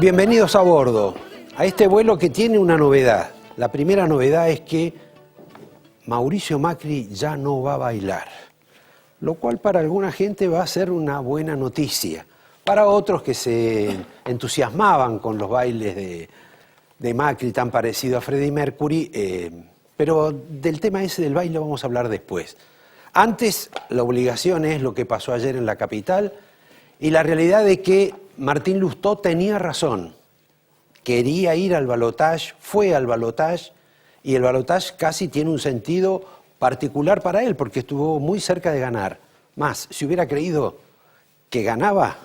Bienvenidos a bordo, a este vuelo que tiene una novedad. La primera novedad es que Mauricio Macri ya no va a bailar, lo cual para alguna gente va a ser una buena noticia. Para otros que se entusiasmaban con los bailes de Macri tan parecido a Freddie Mercury, pero del tema ese del baile vamos a hablar después. Antes, la obligación es lo que pasó ayer en la capital y la realidad de que Martín Lustó tenía razón. Quería ir al balotaje, fue al balotaje y el balotaje casi tiene un sentido particular para él porque estuvo muy cerca de ganar. Más, si hubiera creído que ganaba,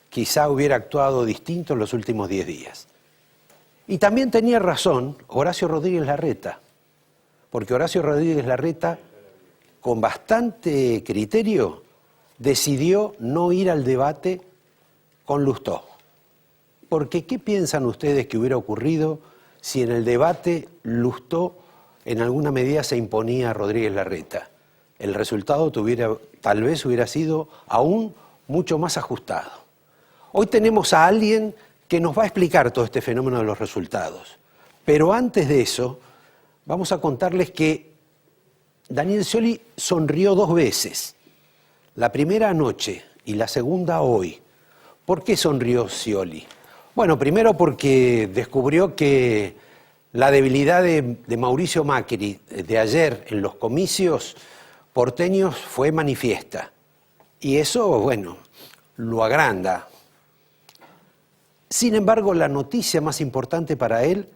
quizá hubiera actuado distinto en los últimos 10 días. Y también tenía razón Horacio Rodríguez Larreta, porque Horacio Rodríguez Larreta, con bastante criterio, decidió no ir al debate con Lustó. Porque, ¿qué piensan ustedes que hubiera ocurrido si en el debate Lustó en alguna medida se imponía a Rodríguez Larreta? El resultado tal vez hubiera sido aún mucho más ajustado. Hoy tenemos a alguien que nos va a explicar todo este fenómeno de los resultados. Pero antes de eso, vamos a contarles que Daniel Scioli sonrió 2 veces. La primera anoche y la segunda hoy. ¿Por qué sonrió Scioli? Bueno, primero porque descubrió que la debilidad de Mauricio Macri de ayer en los comicios porteños fue manifiesta. Y eso, bueno, lo agranda. Sin embargo, la noticia más importante para él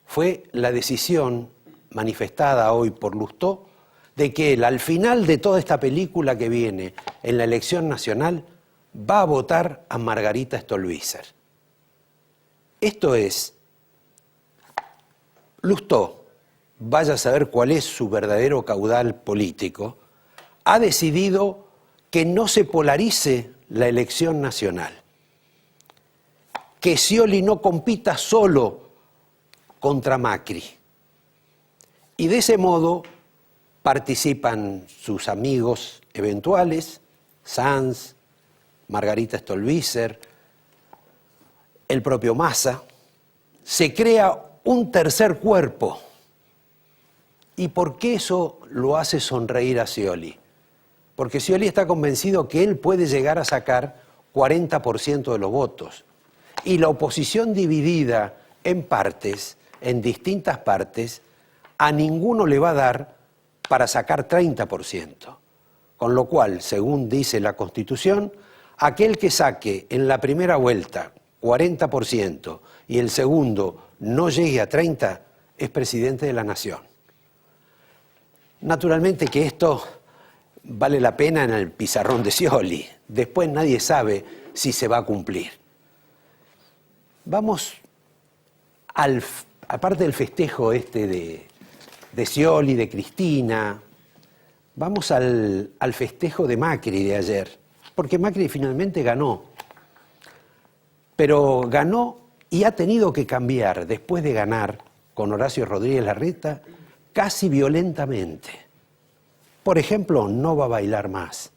fue la decisión manifestada hoy por Lustó de que él, al final de toda esta película que viene en la elección nacional, va a votar a Margarita Stolbizer. Esto es, Lustó, vaya a saber cuál es su verdadero caudal político, ha decidido que no se polarice la elección nacional, que Scioli no compita solo contra Macri. Y de ese modo participan sus amigos eventuales, Sanz, Margarita Stolbizer, el propio Massa. Se crea un tercer cuerpo. ¿Y por qué eso lo hace sonreír a Scioli? Porque Scioli está convencido que él puede llegar a sacar 40% de los votos. Y la oposición dividida en partes, en distintas partes, a ninguno le va a dar para sacar 30%. Con lo cual, según dice la Constitución, aquel que saque en la primera vuelta 40% y el segundo no llegue a 30%, es presidente de la Nación. Naturalmente que esto vale la pena en el pizarrón de Scioli. Después nadie sabe si se va a cumplir. Vamos aparte del festejo de Scioli, de Cristina, vamos al festejo de Macri de ayer, porque Macri finalmente ganó, pero ganó y ha tenido que cambiar, después de ganar con Horacio Rodríguez Larreta, casi violentamente. Por ejemplo, no va a bailar más,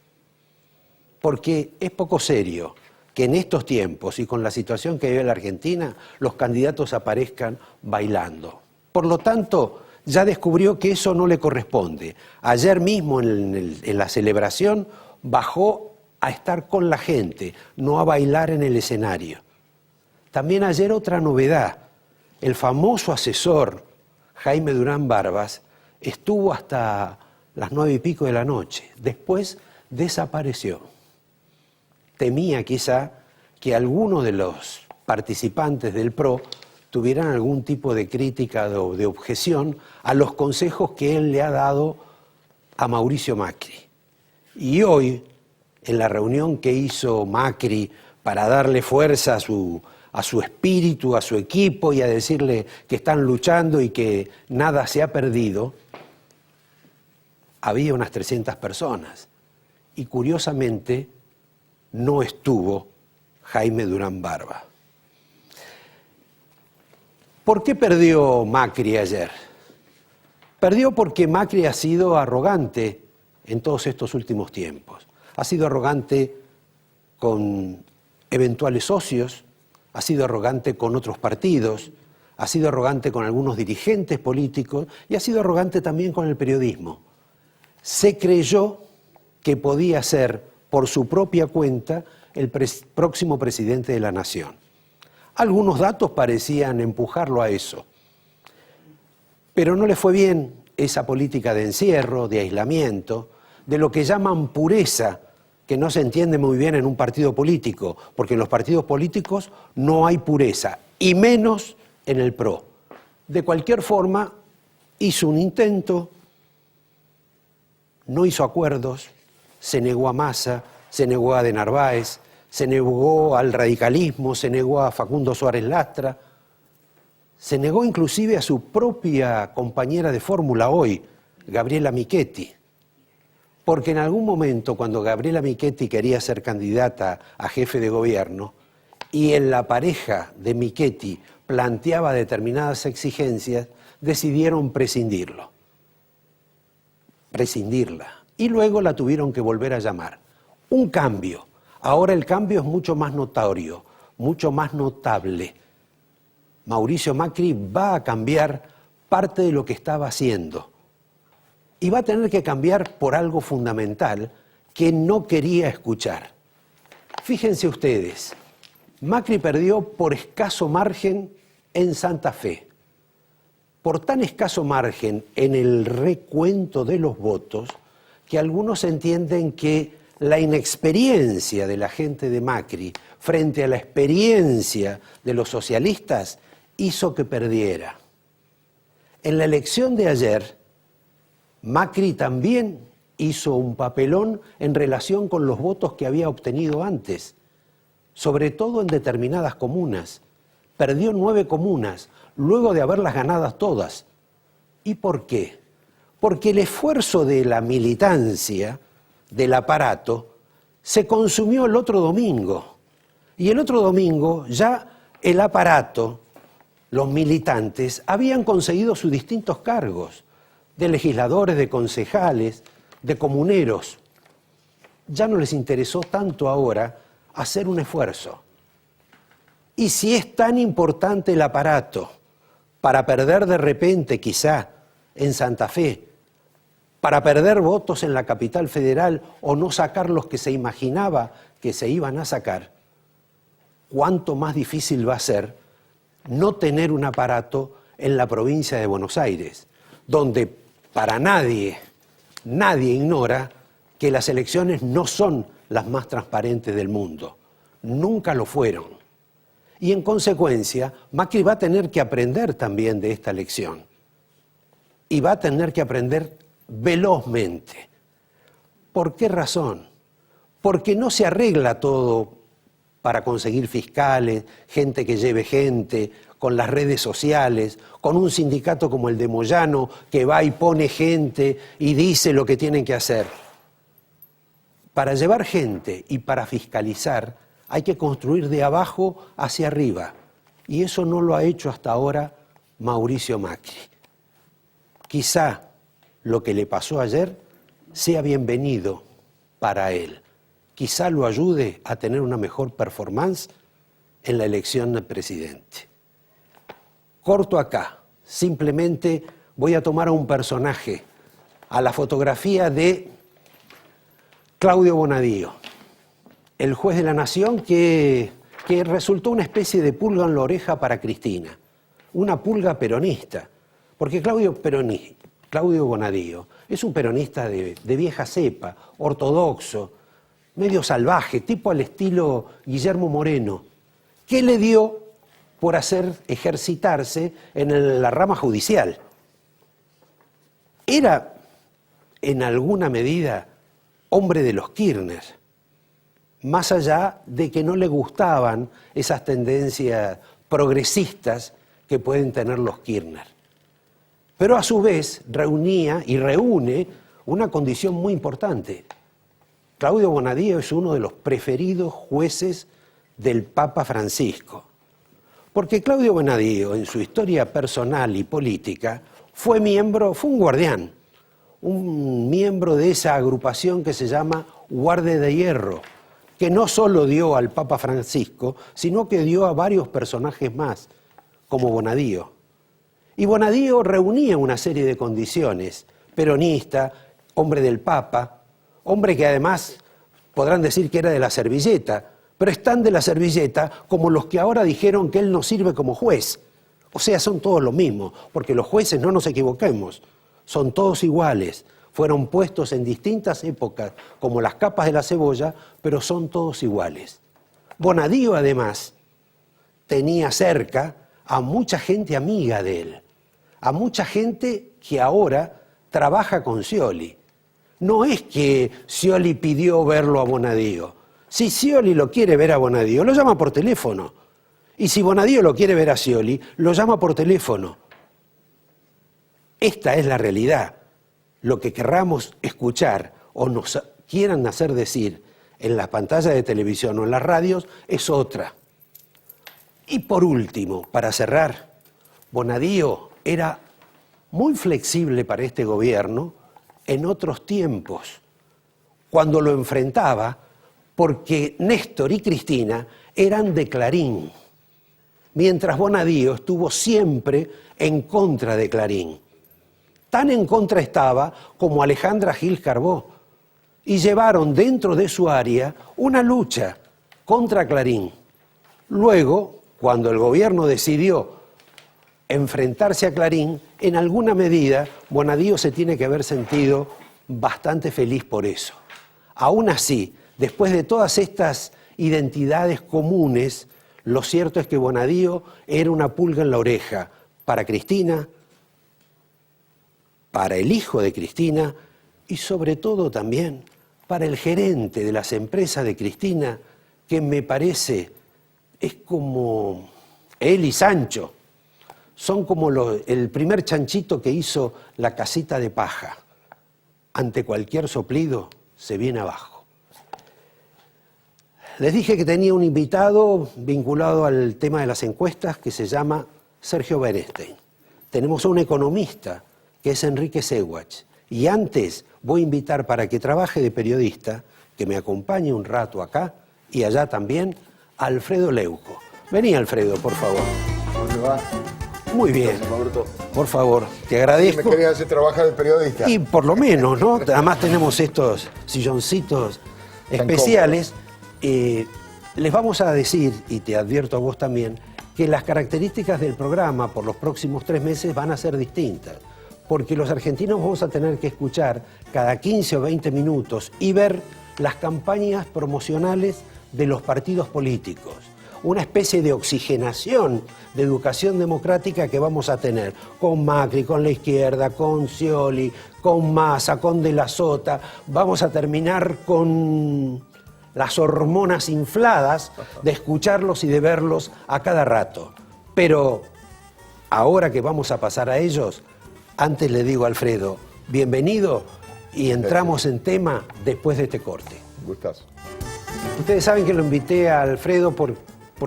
porque es poco serio que en estos tiempos y con la situación que vive la Argentina, los candidatos aparezcan bailando. Por lo tanto, ya descubrió que eso no le corresponde. Ayer mismo en la celebración bajó a estar con la gente, no a bailar en el escenario. También ayer otra novedad, el famoso asesor Jaime Durán Barbas estuvo hasta las 9:15 de la noche, después desapareció. Temía quizá que algunos de los participantes del PRO tuvieran algún tipo de crítica o de objeción a los consejos que él le ha dado a Mauricio Macri. Y hoy, en la reunión que hizo Macri para darle fuerza a su espíritu, a su equipo y a decirle que están luchando y que nada se ha perdido, había unas 300 personas. Y curiosamente no estuvo Jaime Durán Barba. ¿Por qué perdió Macri ayer? Perdió porque Macri ha sido arrogante en todos estos últimos tiempos. Ha sido arrogante con eventuales socios, ha sido arrogante con otros partidos, ha sido arrogante con algunos dirigentes políticos y ha sido arrogante también con el periodismo. Se creyó que podía ser, por su propia cuenta, el próximo presidente de la nación. Algunos datos parecían empujarlo a eso, pero no le fue bien esa política de encierro, de aislamiento, de lo que llaman pureza, que no se entiende muy bien en un partido político, porque en los partidos políticos no hay pureza, y menos en el PRO. De cualquier forma, hizo un intento, no hizo acuerdos, se negó a Massa, se negó a de Narváez, se negó al radicalismo, se negó a Facundo Suárez Lastra, se negó inclusive a su propia compañera de fórmula hoy, Gabriela Michetti, porque en algún momento cuando Gabriela Michetti quería ser candidata a jefe de gobierno y en la pareja de Michetti planteaba determinadas exigencias, decidieron prescindirla. Y luego la tuvieron que volver a llamar. Un cambio. Ahora el cambio es mucho más notorio, mucho más notable. Mauricio Macri va a cambiar parte de lo que estaba haciendo. Y va a tener que cambiar por algo fundamental que no quería escuchar. Fíjense ustedes, Macri perdió por escaso margen en Santa Fe. Por tan escaso margen en el recuento de los votos que algunos entienden que la inexperiencia de la gente de Macri frente a la experiencia de los socialistas hizo que perdiera. En la elección de ayer, Macri también hizo un papelón en relación con los votos que había obtenido antes, sobre todo en determinadas comunas. Perdió 9 comunas, luego de haberlas ganadas todas. ¿Y por qué? Porque el esfuerzo de la militancia, del aparato, se consumió el otro domingo. Y el otro domingo ya el aparato, los militantes, habían conseguido sus distintos cargos, de legisladores, de concejales, de comuneros. Ya no les interesó tanto ahora hacer un esfuerzo. Y si es tan importante el aparato para perder de repente quizá en Santa Fe, para perder votos en la capital federal o no sacar los que se imaginaba que se iban a sacar, ¿cuánto más difícil va a ser no tener un aparato en la provincia de Buenos Aires, donde para nadie ignora que las elecciones no son las más transparentes del mundo, nunca lo fueron. Y en consecuencia, Macri va a tener que aprender también de esta lección. Y va a tener que aprender velozmente. ¿Por qué razón? Porque no se arregla todo para conseguir fiscales, gente que lleve gente, con las redes sociales, con un sindicato como el de Moyano que va y pone gente y dice lo que tienen que hacer. Para llevar gente y para fiscalizar hay que construir de abajo hacia arriba. Y eso no lo ha hecho hasta ahora Mauricio Macri. Quizá lo que le pasó ayer sea bienvenido para él. Quizá lo ayude a tener una mejor performance en la elección del presidente. Corto acá. Simplemente voy a tomar a un personaje, a la fotografía de Claudio Bonadío, el juez de la Nación que resultó una especie de pulga en la oreja para Cristina, una pulga peronista, porque Claudio Bonadío es un peronista de vieja cepa, ortodoxo, medio salvaje, tipo al estilo Guillermo Moreno, que le dio por ejercitarse en la rama judicial. Era, en alguna medida, hombre de los Kirchner, más allá de que no le gustaban esas tendencias progresistas que pueden tener los Kirchner. Pero a su vez reunía y reúne una condición muy importante. Claudio Bonadío es uno de los preferidos jueces del Papa Francisco, porque Claudio Bonadío, en su historia personal y política, fue un guardián, un miembro de esa agrupación que se llama Guardia de Hierro, que no solo dio al Papa Francisco, sino que dio a varios personajes más, como Bonadío. Y Bonadío reunía una serie de condiciones: peronista, hombre del Papa, hombre que además podrán decir que era de la servilleta, pero es tan de la servilleta como los que ahora dijeron que él no sirve como juez. O sea, son todos lo mismo, porque los jueces, no nos equivoquemos, son todos iguales. Fueron puestos en distintas épocas como las capas de la cebolla, pero son todos iguales. Bonadío, además, tenía cerca a mucha gente amiga de él, a mucha gente que ahora trabaja con Scioli. No es que Scioli pidió verlo a Bonadío. Si Scioli lo quiere ver a Bonadío, lo llama por teléfono. Y si Bonadío lo quiere ver a Scioli, lo llama por teléfono. Esta es la realidad. Lo que querramos escuchar o nos quieran hacer decir en las pantallas de televisión o en las radios es otra. Y por último, para cerrar, Bonadío era muy flexible para este gobierno en otros tiempos, cuando lo enfrentaba, porque Néstor y Cristina eran de Clarín, mientras Bonadío estuvo siempre en contra de Clarín. Tan en contra estaba como Alejandra Gil Carbó, y llevaron dentro de su área una lucha contra Clarín. Luego, cuando el gobierno decidió enfrentarse a Clarín, en alguna medida Bonadío se tiene que haber sentido bastante feliz por eso. Aún así, después de todas estas identidades comunes, lo cierto es que Bonadío era una pulga en la oreja para Cristina, para el hijo de Cristina y sobre todo también para el gerente de las empresas de Cristina, que me parece es como él y Sancho. Son como el primer chanchito que hizo la casita de paja. Ante cualquier soplido se viene abajo. Les dije que tenía un invitado vinculado al tema de las encuestas que se llama Sergio Bernstein. Tenemos a un economista que es Enrique Seguach. Y antes voy a invitar para que trabaje de periodista, que me acompañe un rato acá y allá también, a Alfredo Leuco. Vení, Alfredo, por favor. ¿Dónde va? Muy bien. Por favor, te agradezco. ¿Me querías hacer trabajar de periodista? Y por lo menos, ¿no? Además tenemos estos silloncitos especiales. Les vamos a decir, y te advierto a vos también, que las características del programa por los próximos 3 meses van a ser distintas. Porque los argentinos vamos a tener que escuchar cada 15 o 20 minutos y ver las campañas promocionales de los partidos políticos. Una especie de oxigenación de educación democrática que vamos a tener con Macri, con la izquierda, con Scioli, con Massa, con De la Sota. Vamos a terminar con las hormonas infladas de escucharlos y de verlos a cada rato. Pero ahora que vamos a pasar a ellos, antes le digo a Alfredo, bienvenido y entramos en tema después de este corte. Gustazo. Ustedes saben que lo invité a Alfredo por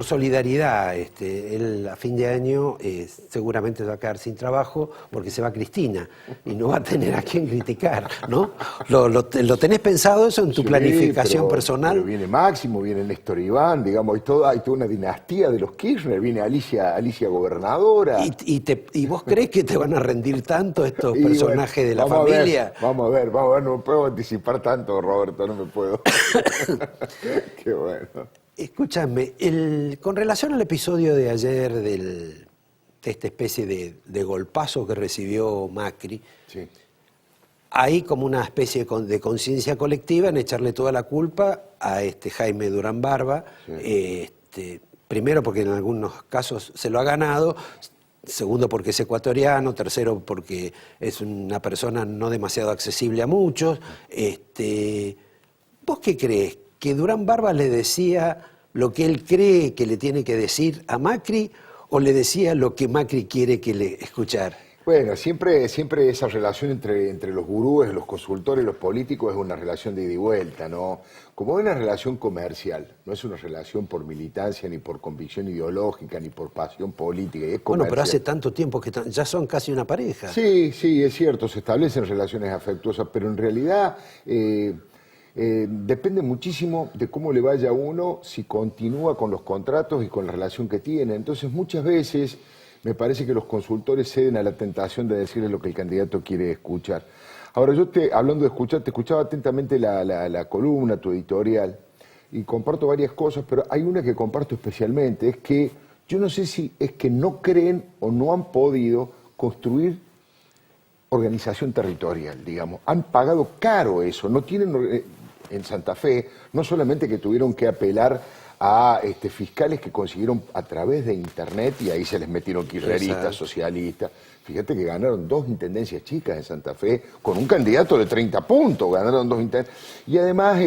solidaridad. Él a fin de año seguramente va a quedar sin trabajo porque se va Cristina y no va a tener a quién criticar, ¿no? ¿Lo tenés pensado eso en tu planificación personal? Pero viene Máximo, viene Néstor Iván, digamos, hay toda una dinastía de los Kirchner, viene Alicia gobernadora. ¿Y vos crees que te van a rendir tanto estos personajes de la familia? Vamos a ver, no me puedo anticipar tanto, Roberto, no me puedo. Qué bueno. Escúchame, con relación al episodio de ayer de esta especie de golpazo que recibió Macri, sí, hay como una especie de conciencia colectiva en echarle toda la culpa a Jaime Durán Barba, sí. Primero porque en algunos casos se lo ha ganado, segundo porque es ecuatoriano, tercero porque es una persona no demasiado accesible a muchos. ¿Vos qué crees? ¿Que Durán Barba le decía lo que él cree que le tiene que decir a Macri o le decía lo que Macri quiere que le escuchar? Bueno, siempre esa relación entre los gurúes, los consultores, los políticos es una relación de ida y vuelta, ¿no? Como es una relación comercial, no es una relación por militancia, ni por convicción ideológica, ni por pasión política, es comercial. Bueno, pero hace tanto tiempo que ya son casi una pareja. Sí, es cierto, se establecen relaciones afectuosas, pero en realidad depende muchísimo de cómo le vaya a uno, si continúa con los contratos y con la relación que tiene. Entonces, muchas veces me parece que los consultores ceden a la tentación de decirle lo que el candidato quiere escuchar. Ahora, hablando de escuchar, te escuchaba atentamente la columna, tu editorial, y comparto varias cosas, pero hay una que comparto especialmente, es que yo no sé si es que no creen o no han podido construir organización territorial, digamos. Han pagado caro eso, no tienen en Santa Fe, no solamente que tuvieron que apelar a fiscales que consiguieron a través de internet y ahí se les metieron kirchneristas, socialistas. Fíjate que ganaron 2 intendencias chicas en Santa Fe, con un candidato de 30 puntos, ganaron 2 intendencias. Y además,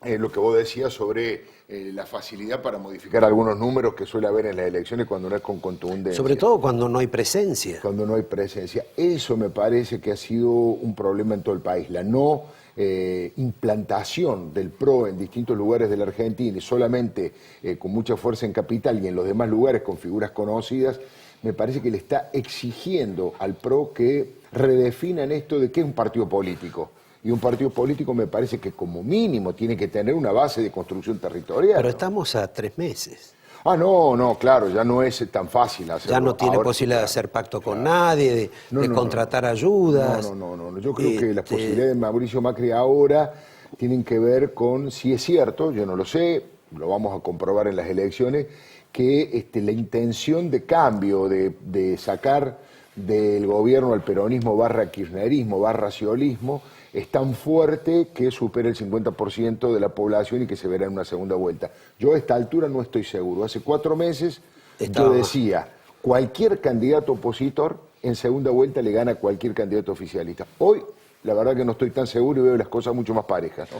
lo que vos decías sobre la facilidad para modificar algunos números que suele haber en las elecciones cuando no es con contundencia. Sobre todo cuando no hay presencia. Cuando no hay presencia. Eso me parece que ha sido un problema en todo el país. La no implantación del PRO en distintos lugares de la Argentina y solamente con mucha fuerza en capital y en los demás lugares con figuras conocidas, me parece que le está exigiendo al PRO que redefinan esto de qué es un partido político. Y un partido político me parece que como mínimo tiene que tener una base de construcción territorial. Pero estamos a 3 meses. No, claro, ya no es tan fácil hacerlo. Ya no tiene posibilidad de hacer pacto con nadie, de contratar ayudas. No. Yo creo que las posibilidades de Mauricio Macri ahora tienen que ver con, si es cierto, yo no lo sé, lo vamos a comprobar en las elecciones, que la intención de cambio, de sacar del gobierno al peronismo / kirchnerismo / ciolismo, es tan fuerte que supera el 50% de la población y que se verá en una segunda vuelta. Yo a esta altura no estoy seguro. Hace 4 meses yo decía, cualquier candidato opositor en segunda vuelta le gana a cualquier candidato oficialista. Hoy, la verdad que no estoy tan seguro y veo las cosas mucho más parejas, ¿no?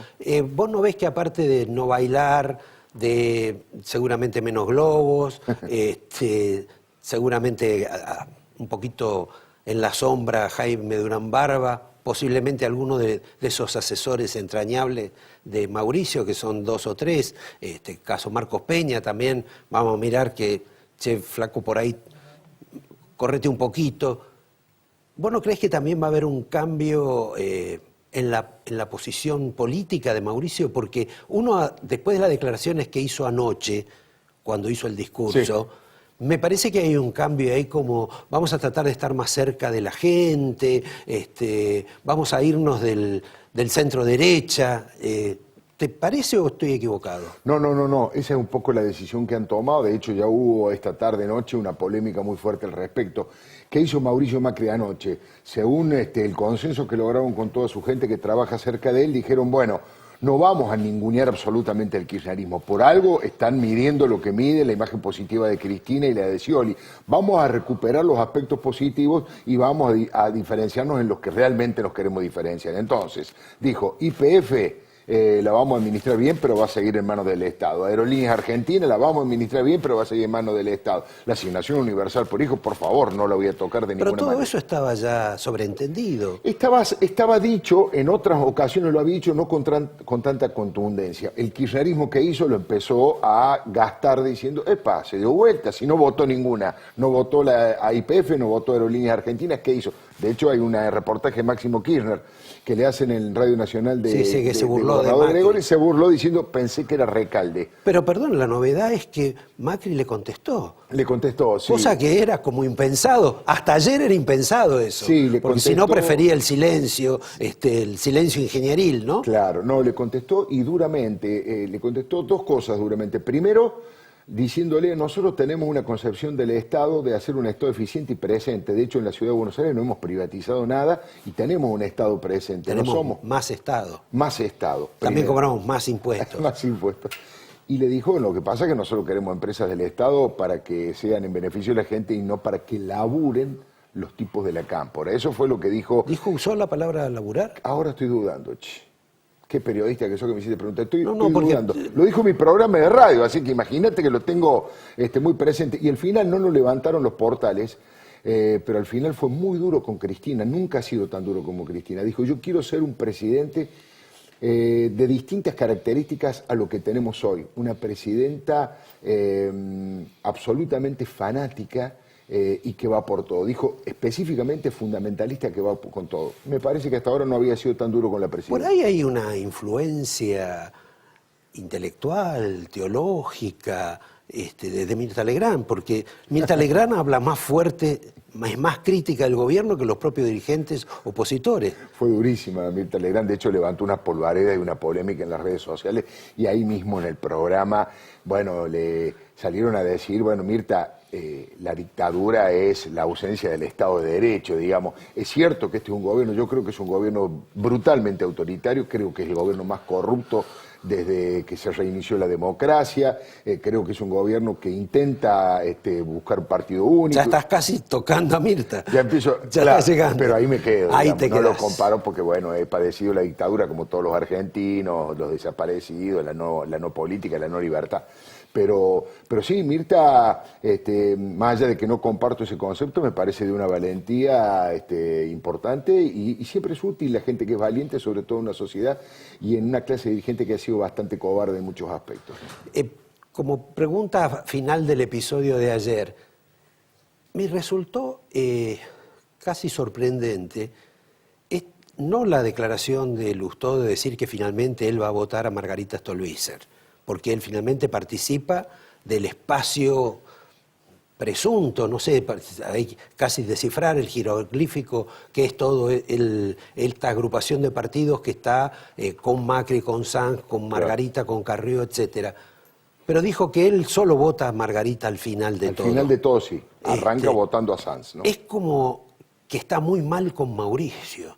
¿Vos no ves que aparte de no bailar, de seguramente menos globos, seguramente un poquito en la sombra Jaime Durán Barba, posiblemente alguno de esos asesores entrañables de Mauricio, que son 2 o 3, caso Marcos Peña también, vamos a mirar que, che, flaco, por ahí, correte un poquito. ¿Vos no creés que también va a haber un cambio en la posición política de Mauricio? Porque uno, después de las declaraciones que hizo anoche, cuando hizo el discurso, sí, me parece que hay un cambio ahí como vamos a tratar de estar más cerca de la gente, vamos a irnos del centro derecha. ¿Te parece o estoy equivocado? No. Esa es un poco la decisión que han tomado. De hecho, ya hubo esta tarde-noche una polémica muy fuerte al respecto. ¿Qué hizo Mauricio Macri anoche? Según el consenso que lograron con toda su gente que trabaja cerca de él, dijeron, bueno, no vamos a ningunear absolutamente el kirchnerismo. Por algo están midiendo lo que mide la imagen positiva de Cristina y la de Scioli. Vamos a recuperar los aspectos positivos y vamos a diferenciarnos en los que realmente nos queremos diferenciar. Entonces, dijo, YPF la vamos a administrar bien, pero va a seguir en manos del Estado. Aerolíneas Argentinas la vamos a administrar bien, pero va a seguir en manos del Estado. La asignación universal por hijo, por favor, no la voy a tocar de ninguna manera. Pero todo eso estaba ya sobreentendido. Estaba dicho, en otras ocasiones lo había dicho, no con tanta contundencia. El kirchnerismo que hizo lo empezó a gastar diciendo, se dio vuelta, si no votó ninguna. No votó a YPF, no votó Aerolíneas Argentinas, ¿qué hizo? De hecho, hay un reportaje de Máximo Kirchner que le hacen en Radio Nacional de que se burló de Gregori, se burló diciendo, pensé que era Recalde. Pero perdón, la novedad es que Macri le contestó. Le contestó, sí. Cosa que era como impensado. Hasta ayer era impensado eso. Sí, le porque contestó, si no prefería el silencio ingenieril, ¿no? Claro, no, le contestó y duramente, le contestó 2 cosas duramente. Primero, diciéndole, nosotros tenemos una concepción del Estado de hacer un Estado eficiente y presente. De hecho, en la Ciudad de Buenos Aires no hemos privatizado nada y tenemos un Estado presente. Tenemos no somos más Estado. Más Estado. También cobramos más impuestos. Más impuestos. Y le dijo, lo que pasa es que nosotros queremos empresas del Estado para que sean en beneficio de la gente y no para que laburen los tipos de la cámpora. Eso fue lo que dijo. ¿Usó la palabra laburar? Ahora estoy dudando, Qué periodista que sos que me hiciste preguntar. Estoy dudando. Lo dijo mi programa de radio, así que imagínate que lo tengo muy presente. Y al final no lo levantaron los portales, pero al final fue muy duro con Cristina. Nunca ha sido tan duro como Cristina. Dijo, yo quiero ser un presidente de distintas características a lo que tenemos hoy. Una presidenta absolutamente fanática y que va por todo. Dijo específicamente fundamentalista que va con todo. Me parece que hasta ahora no había sido tan duro con la presidenta. Por ahí hay una influencia intelectual, teológica, de Mirta Legrand, porque Mirta Legrand habla más fuerte, es más crítica del gobierno que los propios dirigentes opositores. Fue durísima Mirta Legrand, de hecho levantó una polvareda y una polémica en las redes sociales, y ahí mismo en el programa, bueno, le salieron a decir, bueno, Mirta, la dictadura es la ausencia del Estado de Derecho, digamos. Es cierto que este es un gobierno, yo creo que es un gobierno brutalmente autoritario, creo que es el gobierno más corrupto desde que se reinició la democracia, creo que es un gobierno que intenta buscar un partido único. Ya estás casi tocando a Mirta. Ya empiezo, ya claro, estás llegando. Pero ahí me quedo, ahí digamos, te no quedás. lo comparo porque, bueno, he padecido la dictadura como todos los argentinos, los desaparecidos, la no política, la no libertad. Pero sí, Mirta, más allá de que no comparto ese concepto, me parece de una valentía importante y siempre es útil la gente que es valiente, sobre todo en una sociedad y en una clase dirigente que ha sido bastante cobarde en muchos aspectos. Como pregunta final del episodio de ayer, me resultó casi sorprendente, no la declaración de Lustó de decir que finalmente él va a votar a Margarita Stolbizer, porque él finalmente participa del espacio presunto, no sé, hay casi descifrar el jeroglífico que es todo esta agrupación de partidos que está con Macri, con Sanz, con Margarita, con Carrió, etcétera. Pero dijo que él solo vota a Margarita al final de todo. Al final de todo, sí. Arranca votando a Sanz, ¿no? Es como que está muy mal con Mauricio.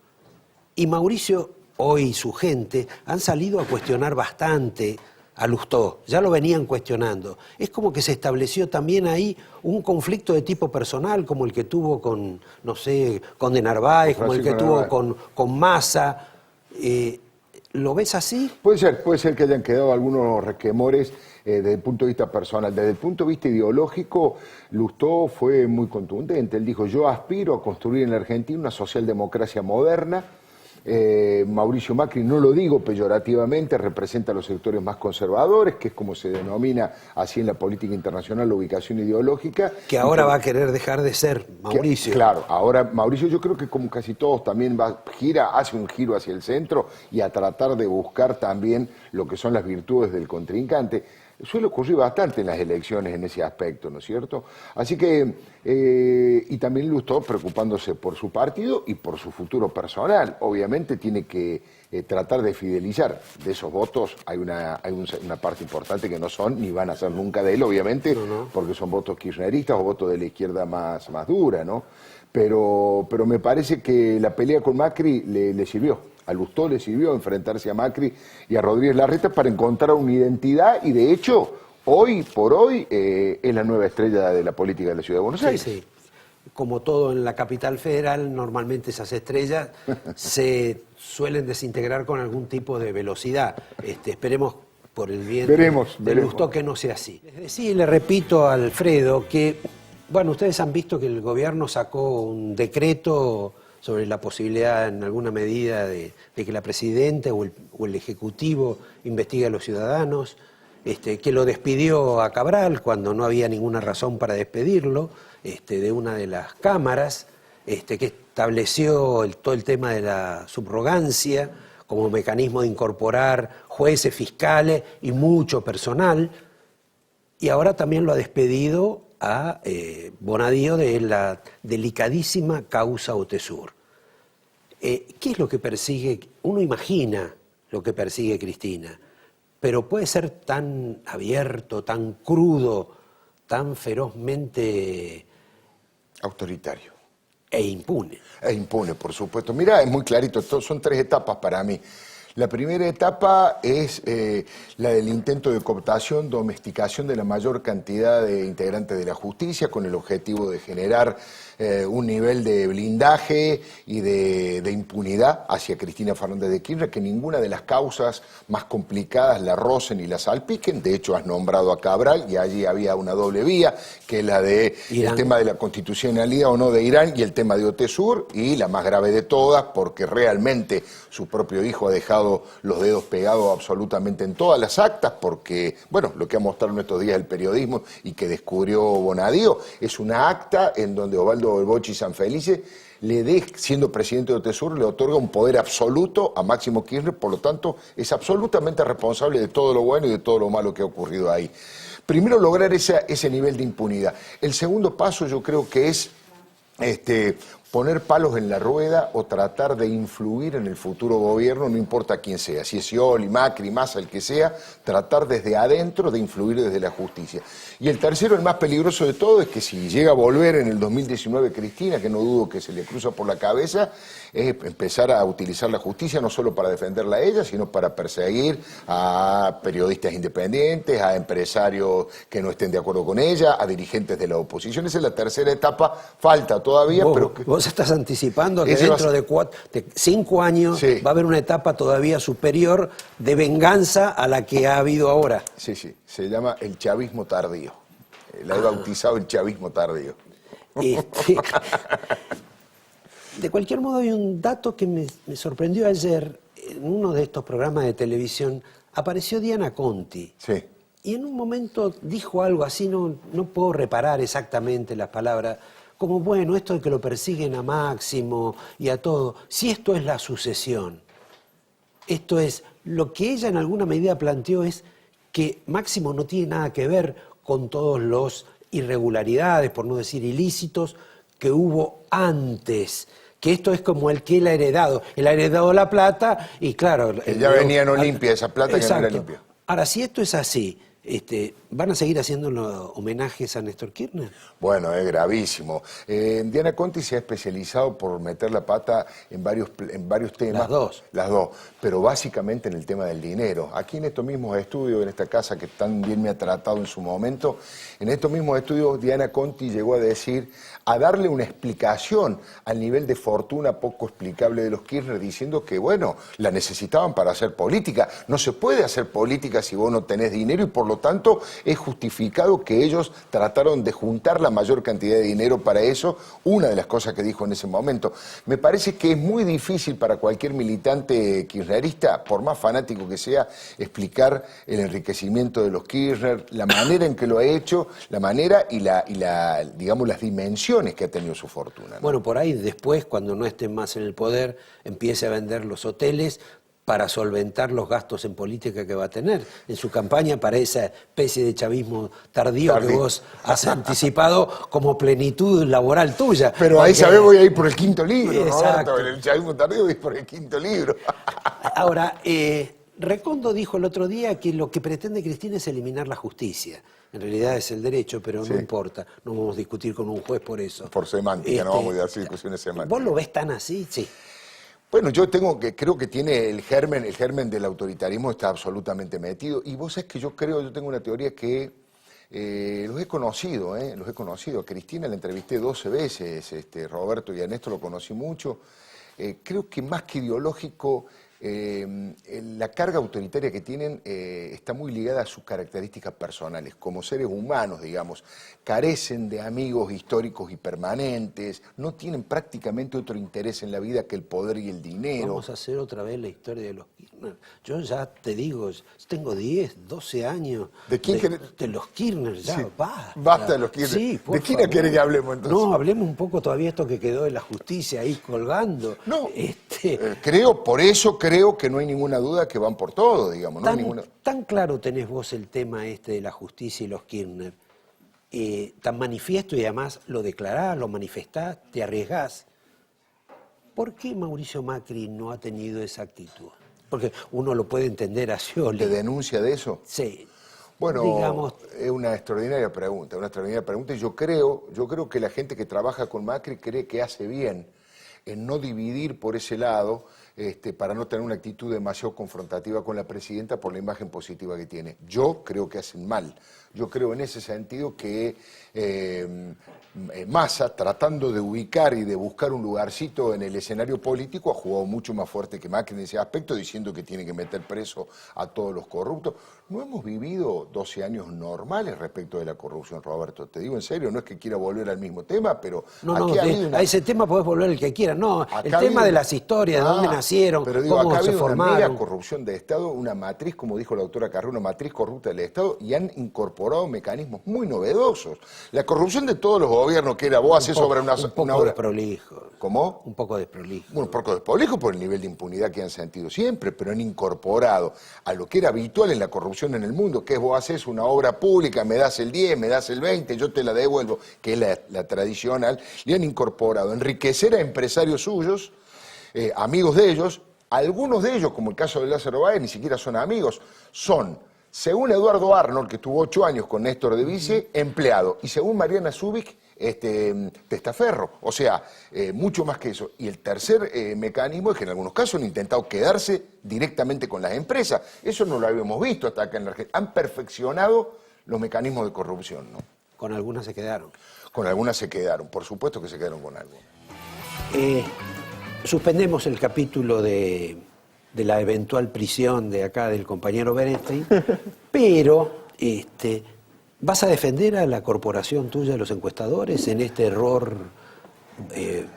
Y Mauricio, hoy su gente, han salido a cuestionar bastante a Lustó, ya lo venían cuestionando. Es como que se estableció también ahí un conflicto de tipo personal, como el que tuvo con, no sé, con De Narváez, como el que tuvo con Massa. ¿Lo ves así? Puede ser que hayan quedado algunos resquemores desde el punto de vista personal. Desde el punto de vista ideológico, Lustó fue muy contundente. Él dijo, yo aspiro a construir en la Argentina una socialdemocracia moderna. Mauricio Macri, no lo digo peyorativamente, representa a los sectores más conservadores, que es como se denomina así en la política internacional la ubicación ideológica. Que ahora va a querer dejar de ser Mauricio. Claro, ahora Mauricio yo creo que como casi todos también hace un giro hacia el centro y a tratar de buscar también lo que son las virtudes del contrincante. Suele ocurrir bastante en las elecciones en ese aspecto, ¿no es cierto? Así que, y también Lustó preocupándose por su partido y por su futuro personal. Obviamente tiene que tratar de fidelizar. De esos votos hay una parte importante que no son ni van a ser nunca de él, obviamente, porque son votos kirchneristas o votos de la izquierda más dura, ¿no? Pero me parece que la pelea con Macri le sirvió. A Lustó le sirvió enfrentarse a Macri y a Rodríguez Larreta para encontrar una identidad y de hecho, hoy por hoy, es la nueva estrella de la política de la Ciudad de Buenos Aires. Sí. Como todo en la capital federal, normalmente esas estrellas se suelen desintegrar con algún tipo de velocidad. Esperemos por el bien de Lustó que no sea así. Sí, le repito a Alfredo que, bueno, ustedes han visto que el gobierno sacó un decreto sobre la posibilidad en alguna medida de que la presidenta o el Ejecutivo investigue a los ciudadanos, que lo despidió a Cabral cuando no había ninguna razón para despedirlo, de una de las cámaras, que estableció todo el tema de la subrogancia como mecanismo de incorporar jueces, fiscales y mucho personal, y ahora también lo ha despedido a Bonadío de la delicadísima causa Otesur. ¿Qué es lo que persigue? Uno imagina lo que persigue Cristina, pero puede ser tan abierto, tan crudo, tan ferozmente autoritario. E impune. E impune, por supuesto. Mirá, es muy clarito, son tres etapas para mí. La primera etapa es la del intento de cooptación, domesticación de la mayor cantidad de integrantes de la justicia con el objetivo de generar un nivel de blindaje y de impunidad hacia Cristina Fernández de Kirchner, que ninguna de las causas más complicadas la rocen y la salpiquen. De hecho, has nombrado a Cabral y allí había una doble vía, que es la de el tema de la constitucionalidad o no de Irán y el tema de Otesur, y la más grave de todas, porque realmente su propio hijo ha dejado estado los dedos pegados absolutamente en todas las actas, porque, bueno, lo que ha mostrado en estos días el periodismo y que descubrió Bonadío, es una acta en donde Osvaldo Bochi Sanfelice siendo presidente de OTESUR, le otorga un poder absoluto a Máximo Kirchner, por lo tanto, es absolutamente responsable de todo lo bueno y de todo lo malo que ha ocurrido ahí. Primero, lograr ese nivel de impunidad. El segundo paso yo creo que es poner palos en la rueda o tratar de influir en el futuro gobierno, no importa quién sea, si es Scioli, Macri, Massa, el que sea, tratar desde adentro de influir desde la justicia. Y el tercero, el más peligroso de todo, es que si llega a volver en el 2019 Cristina, que no dudo que se le cruza por la cabeza, es empezar a utilizar la justicia no solo para defenderla a ella, sino para perseguir a periodistas independientes, a empresarios que no estén de acuerdo con ella, a dirigentes de la oposición. Esa es la tercera etapa, falta todavía, pero... Vos estás anticipando que dentro de 5 años sí, va a haber una etapa todavía superior de venganza a la que ha habido ahora. Sí, se llama el chavismo tardío. La he bautizado el chavismo tardío. De cualquier modo, hay un dato que me sorprendió ayer. En uno de estos programas de televisión apareció Diana Conti. Sí. Y en un momento dijo algo así, no puedo reparar exactamente las palabras, como, bueno, esto de que lo persiguen a Máximo y a todo, si esto es la sucesión, esto es, lo que ella en alguna medida planteó es que Máximo no tiene nada que ver con todos los irregularidades, por no decir ilícitos, que hubo antes, que esto es como el que él ha heredado la plata y claro... Ya venía no limpia esa plata, exacto, que no era limpia. Ahora, si esto es así, ¿van a seguir haciendo homenajes a Néstor Kirchner? Bueno, es gravísimo. Diana Conti se ha especializado por meter la pata en varios temas. Las dos. Las dos, pero básicamente en el tema del dinero. Aquí en estos mismos estudios, en esta casa que tan bien me ha tratado en su momento, en estos mismos estudios Diana Conti llegó a darle una explicación al nivel de fortuna poco explicable de los Kirchner, diciendo que, bueno, la necesitaban para hacer política. No se puede hacer política si vos no tenés dinero y por lo tanto es justificado que ellos trataron de juntar la mayor cantidad de dinero para eso, una de las cosas que dijo en ese momento. Me parece que es muy difícil para cualquier militante kirchnerista, por más fanático que sea, explicar el enriquecimiento de los Kirchner, la manera en que lo ha hecho, la manera y digamos, las dimensiones que ha tenido su fortuna, ¿no? Bueno, por ahí después, cuando no estén más en el poder, empiece a vender los hoteles para solventar los gastos en política que va a tener en su campaña para esa especie de chavismo tardío que vos has anticipado como plenitud laboral tuya. Pero ahí sabés, voy a ir por el quinto libro, exacto. Roberto, el chavismo tardío voy por el quinto libro. Ahora, Recondo dijo el otro día que lo que pretende Cristina es eliminar la justicia. En realidad es el derecho, pero no importa, no vamos a discutir con un juez por eso. Por semántica, no vamos a hacer discusiones semánticas. ¿Vos lo ves tan así? Sí. Bueno, creo que tiene el germen del autoritarismo está absolutamente metido. Y vos sabés que yo tengo una teoría que los he conocido. A Cristina la entrevisté 12 veces, Roberto y a Néstor lo conocí mucho. Creo que más que ideológico, la carga autoritaria que tienen está muy ligada a sus características personales. Como seres humanos, digamos, carecen de amigos históricos y permanentes, no tienen prácticamente otro interés en la vida que el poder y el dinero. Vamos a hacer otra vez la historia de los Kirchner. Yo ya te digo, tengo 10, 12 años de los Kirchner, ya basta. Basta de los Kirchner. Sí, ¿De quién querés que hablemos entonces? No, hablemos un poco todavía esto que quedó de la justicia ahí colgando. No, creo que no hay ninguna duda que van por todo, digamos. Tan claro tenés vos el tema de la justicia y los Kirchner, tan manifiesto y además lo declarás, lo manifestás, te arriesgás. ¿Por qué Mauricio Macri no ha tenido esa actitud? Porque uno lo puede entender a Scioli. ¿Te denuncia de eso? Sí. Bueno, digamos, es una extraordinaria pregunta, y yo creo que la gente que trabaja con Macri cree que hace bien en no dividir por ese lado, para no tener una actitud demasiado confrontativa con la presidenta por la imagen positiva que tiene. Yo creo que hacen mal. Yo creo en ese sentido que Massa, tratando de ubicar y de buscar un lugarcito en el escenario político, ha jugado mucho más fuerte que Macri en ese aspecto, diciendo que tiene que meter preso a todos los corruptos. No hemos vivido 12 años normales respecto de la corrupción, Roberto. Te digo en serio, no es que quiera volver al mismo tema, pero... a ese tema podés volver el que quieras. No, el tema de las historias, de dónde nació. nacieron, Pero digo, cómo acá ha se habido una formaron. mega corrupción de Estado, una matriz, como dijo la doctora Carrera, una matriz corrupta del Estado, y han incorporado mecanismos muy novedosos. La corrupción de todos los gobiernos, que era vos haces sobre Un poco una obra... desprolijo. ¿Cómo? Un poco desprolijo. Bueno, un poco desprolijo por el nivel de impunidad que han sentido siempre, pero han incorporado a lo que era habitual en la corrupción en el mundo, que es vos haces una obra pública, me das el 10, me das el 20, yo te la devuelvo, que es la tradicional, le han incorporado enriquecer a empresarios suyos, amigos de ellos. Algunos de ellos, como el caso de Lázaro Báez, ni siquiera son amigos, son, según Eduardo Arnold, que tuvo 8 años con Néstor de Vice, empleado, y según Mariana Zubik, testaferro, o sea, mucho más que eso. Y el tercer mecanismo es que en algunos casos han intentado quedarse directamente con las empresas. Eso no lo habíamos visto hasta acá en la Argentina. Han perfeccionado los mecanismos de corrupción, ¿no? Con algunas se quedaron. Con algunas se quedaron, por supuesto que se quedaron con algunas. Suspendemos el capítulo de la eventual prisión de acá del compañero Berenstein, pero ¿vas a defender a la corporación tuya de los encuestadores en este error?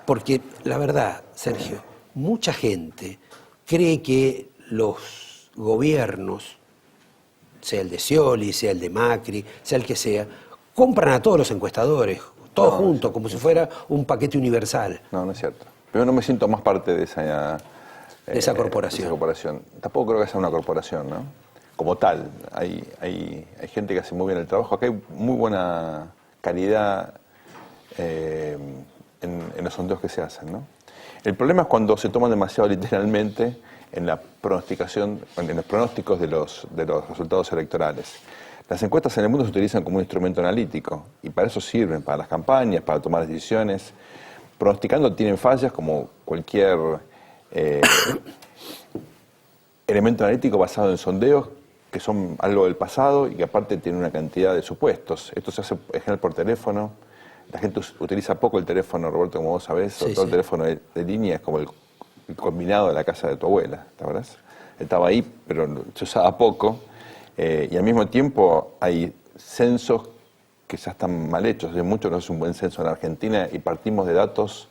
Porque la verdad, Sergio, mucha gente cree que los gobiernos, sea el de Scioli, sea el de Macri, sea el que sea, compran a todos los encuestadores, todos juntos, como si fuera un paquete universal. No, no es cierto. Pero no me siento más parte de esa corporación. De esa corporación. Tampoco creo que sea una corporación, ¿no? Como tal. Hay gente que hace muy bien el trabajo. Acá hay muy buena calidad en los sondeos que se hacen, ¿no? El problema es cuando se toman demasiado literalmente en la pronosticación, en los pronósticos de los resultados electorales. Las encuestas en el mundo se utilizan como un instrumento analítico y para eso sirven, para las campañas, para tomar decisiones. Pronosticando tienen fallas como cualquier elemento analítico basado en sondeos que son algo del pasado y que aparte tienen una cantidad de supuestos. Esto se hace en general por teléfono. La gente utiliza poco el teléfono, Roberto, como vos sabés, sobre todo el teléfono de línea es como el combinado de la casa de tu abuela, ¿te acuerdas? Estaba ahí, pero se usaba poco. Y al mismo tiempo hay censos que ya están mal hechos. De mucho no es un buen censo en Argentina y partimos de datos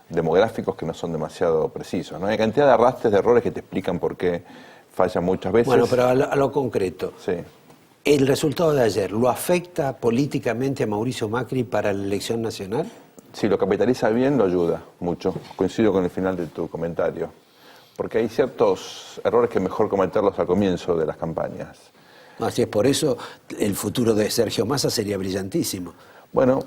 demográficos que no son demasiado precisos, ¿no? Hay cantidad de arrastres, de errores que te explican por qué fallan muchas veces. Bueno, pero a lo concreto. Sí. ¿El resultado de ayer lo afecta políticamente a Mauricio Macri para la elección nacional? Si lo capitaliza bien, lo ayuda mucho. Coincido con el final de tu comentario. Porque hay ciertos errores que es mejor cometerlos al comienzo de las campañas. Así es, por eso el futuro de Sergio Massa sería brillantísimo. Bueno,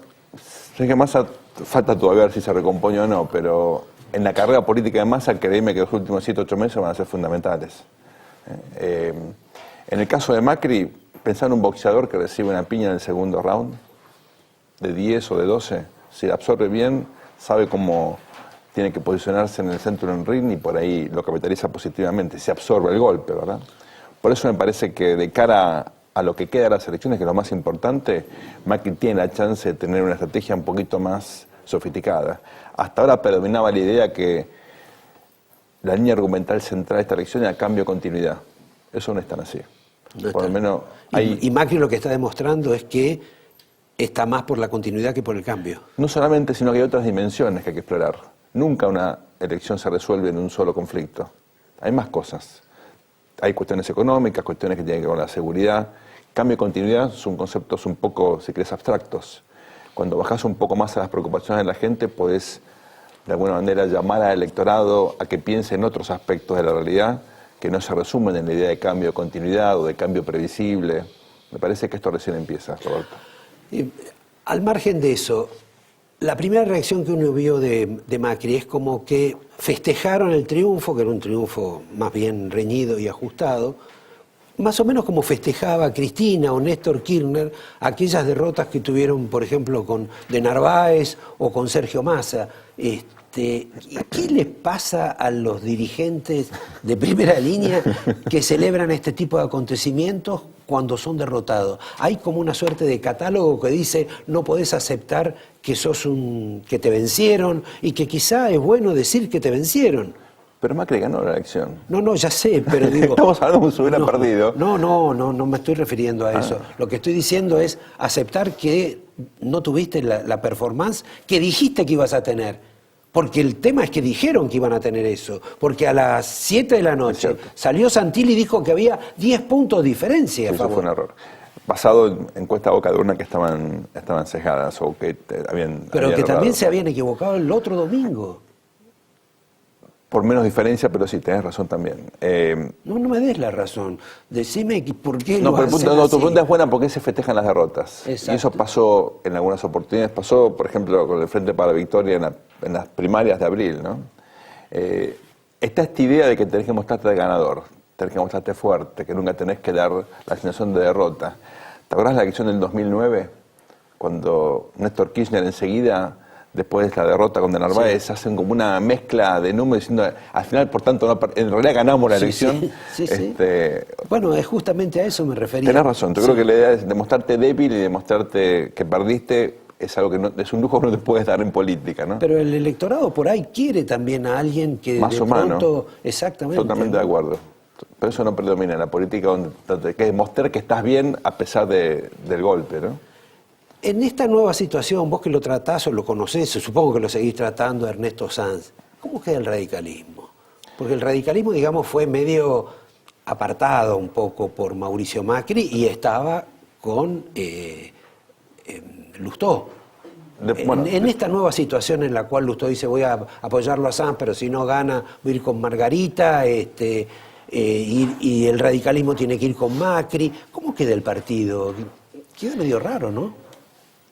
Sergio Massa falta todavía ver si se recompone o no, pero en la carrera política de Massa, créeme que los últimos 7 o 8 meses van a ser fundamentales. En el caso de Macri, pensar en un boxeador que recibe una piña en el segundo round, de 10 o de 12, si la absorbe bien, sabe cómo tiene que posicionarse en el centro del ring y por ahí lo capitaliza positivamente, se absorbe el golpe, ¿verdad? Por eso me parece que de cara a lo que queda de las elecciones, que es lo más importante, Macri tiene la chance de tener una estrategia un poquito más sofisticada. Hasta ahora predominaba la idea que la línea argumental central de esta elección era cambio continuidad. Eso no es tan así. Por lo menos hay... Y Macri lo que está demostrando es que está más por la continuidad que por el cambio. No solamente, sino que hay otras dimensiones que hay que explorar. Nunca una elección se resuelve en un solo conflicto. Hay más cosas. Hay cuestiones económicas, cuestiones que tienen que ver con la seguridad. Cambio y continuidad son conceptos un poco, si querés, abstractos. Cuando bajás un poco más a las preocupaciones de la gente, podés, de alguna manera, llamar al electorado a que piense en otros aspectos de la realidad que no se resumen en la idea de cambio de continuidad o de cambio previsible. Me parece que esto recién empieza, Roberto. Al margen de eso, la primera reacción que uno vio de Macri es como que festejaron el triunfo, que era un triunfo más bien reñido y ajustado, más o menos como festejaba Cristina o Néstor Kirchner aquellas derrotas que tuvieron, por ejemplo, con de Narváez o con Sergio Massa. ¿Qué les pasa a los dirigentes de primera línea que celebran este tipo de acontecimientos cuando son derrotados? Hay como una suerte de catálogo que dice no podés aceptar que que te vencieron y que quizá es bueno decir que te vencieron. Pero Macri ganó la elección. No, ya sé, pero digo... Estamos hablando como si hubiera perdido. No me estoy refiriendo a eso. Lo que estoy diciendo es aceptar que no tuviste la performance que dijiste que ibas a tener. Porque el tema es que dijeron que iban a tener eso. Porque a las 7 de la noche salió Santilli y dijo que había 10 puntos de diferencia a Eso favor. fue un error. Basado en encuestas boca de urna que estaban sesgadas o que habían. Pero habían que también errado. se habían equivocado el otro domingo. Por menos diferencia, pero sí, tenés razón también. No me des la razón. Decime por qué No, lo pero hacen tu así. pregunta es buena porque se festejan las derrotas. Exacto. Y eso pasó en algunas oportunidades. Pasó, por ejemplo, con el Frente para la Victoria en las primarias de abril, ¿no? Está esta idea de que tenés que mostrarte de ganador, tenés que mostrarte fuerte, que nunca tenés que dar la sensación de derrota. ¿Te acordás de la elección del 2009? Cuando Néstor Kirchner enseguida, después de la derrota con De Narváez, hacen como una mezcla de números diciendo, al final, por tanto, en realidad ganamos la elección. Sí. Bueno, es justamente a eso me refería. Tenés razón, yo creo que la idea es demostrarte débil y demostrarte que perdiste es algo que no, es un lujo que no te puedes dar en política, ¿no? Pero el electorado por ahí quiere también a alguien que Más de humano. pronto... Exactamente. Totalmente de acuerdo. Pero eso no predomina en la política, donde hay que demostrar que estás bien a pesar del golpe, ¿no? En esta nueva situación, vos que lo tratás o lo conocés, supongo que lo seguís tratando, Ernesto Sanz, ¿cómo queda el radicalismo? Porque el radicalismo, digamos, fue medio apartado un poco por Mauricio Macri y estaba con Lustó. En esta nueva situación en la cual Lustó dice voy a apoyarlo a Sanz, pero si no gana voy a ir con Margarita, y el radicalismo tiene que ir con Macri. ¿Cómo queda el partido? Queda medio raro, ¿no?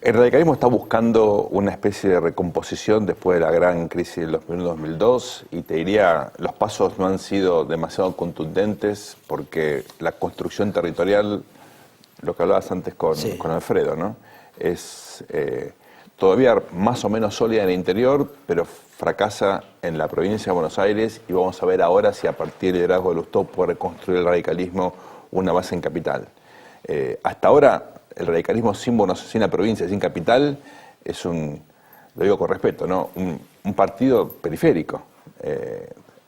El radicalismo está buscando una especie de recomposición después de la gran crisis del 2001-2002 y te diría, los pasos no han sido demasiado contundentes porque la construcción territorial, lo que hablabas antes con Alfredo, ¿no? Es todavía más o menos sólida en el interior, pero fracasa en la provincia de Buenos Aires y vamos a ver ahora si a partir del liderazgo de Lustó puede reconstruir el radicalismo una base en capital. Hasta ahora el radicalismo sin la provincia, sin capital, es lo digo con respeto, ¿no? un partido periférico.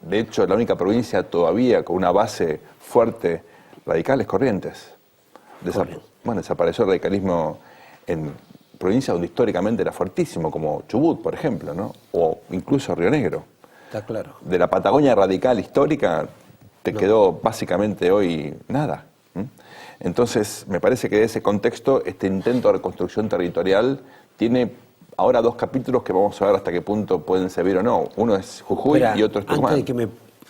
De hecho, la única provincia todavía con una base fuerte radical es Corrientes. Desapareció el radicalismo en provincias donde históricamente era fuertísimo, como Chubut, por ejemplo, ¿no? O incluso Río Negro. Está claro. De la Patagonia radical histórica te quedó básicamente hoy nada. Entonces, me parece que en ese contexto, este intento de reconstrucción territorial tiene ahora 2 capítulos que vamos a ver hasta qué punto pueden servir o no. Uno es Jujuy y otro es Tucumán. Antes de que me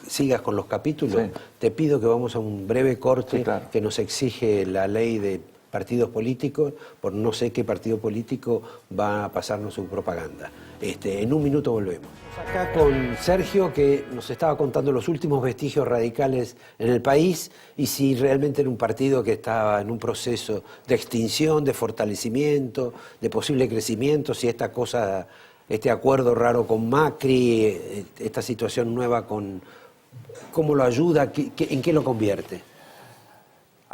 sigas con los capítulos, te pido que vamos a un breve corte que nos exige la ley de partidos políticos, por no sé qué partido político va a pasarnos su propaganda. En un minuto volvemos. Acá con Sergio, que nos estaba contando los últimos vestigios radicales en el país y si realmente era un partido que estaba en un proceso de extinción, de fortalecimiento, de posible crecimiento, si esta cosa, este acuerdo raro con Macri, esta situación nueva ¿cómo lo ayuda? ¿En qué lo convierte?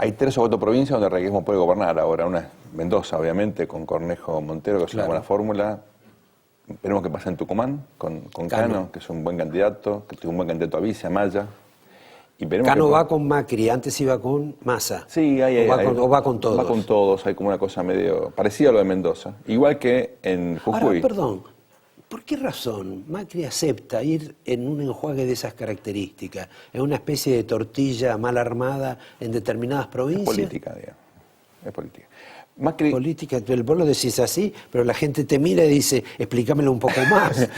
Hay 3 o 4 provincias donde el radicalismo puede gobernar ahora. Una es Mendoza, obviamente, con Cornejo Montero, que es una buena fórmula. Veremos qué pasa en Tucumán, con Cano, que es un buen candidato, que tiene un buen candidato a vice, a Maya. Y Cano va con Macri, antes iba con Massa. Sí, o va con todos. Va con todos, hay como una cosa medio parecida a lo de Mendoza. Igual que en Jujuy. Ahora, perdón, ¿por qué razón Macri acepta ir en un enjuague de esas características, en una especie de tortilla mal armada en determinadas provincias? Es política, digamos. Es política. Macri... Política, vos lo decís así, pero la gente te mira y dice, explícamelo un poco más.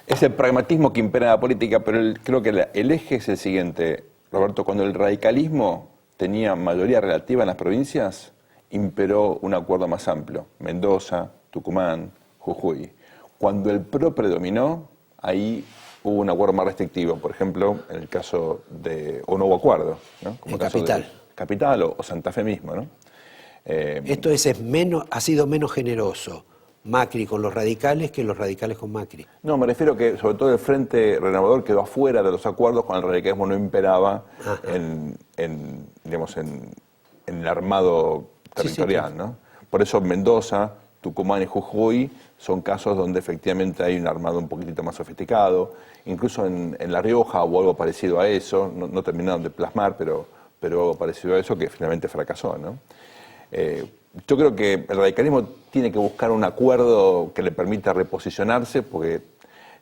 Es el pragmatismo que impera en la política, pero creo que el eje es el siguiente, Roberto. Cuando el radicalismo tenía mayoría relativa en las provincias, imperó un acuerdo más amplio. Mendoza, Tucumán, Jujuy. Cuando el PRO predominó, ahí hubo un acuerdo más restrictivo. Por ejemplo, en el caso o no hubo acuerdo, ¿no? Como en el caso Capital. Capital o Santa Fe mismo, ¿no? Esto ha sido menos generoso Macri con los radicales que los radicales con Macri. No, me refiero que sobre todo el Frente Renovador quedó afuera de los acuerdos cuando el radicalismo no imperaba en el armado territorial, ¿no? Por eso Mendoza, Tucumán y Jujuy son casos donde efectivamente hay un armado un poquitito más sofisticado. Incluso en La Rioja hubo algo parecido a eso, no terminaron de plasmar, pero algo parecido a eso que finalmente fracasó, ¿no? Yo creo que el radicalismo tiene que buscar un acuerdo que le permita reposicionarse, porque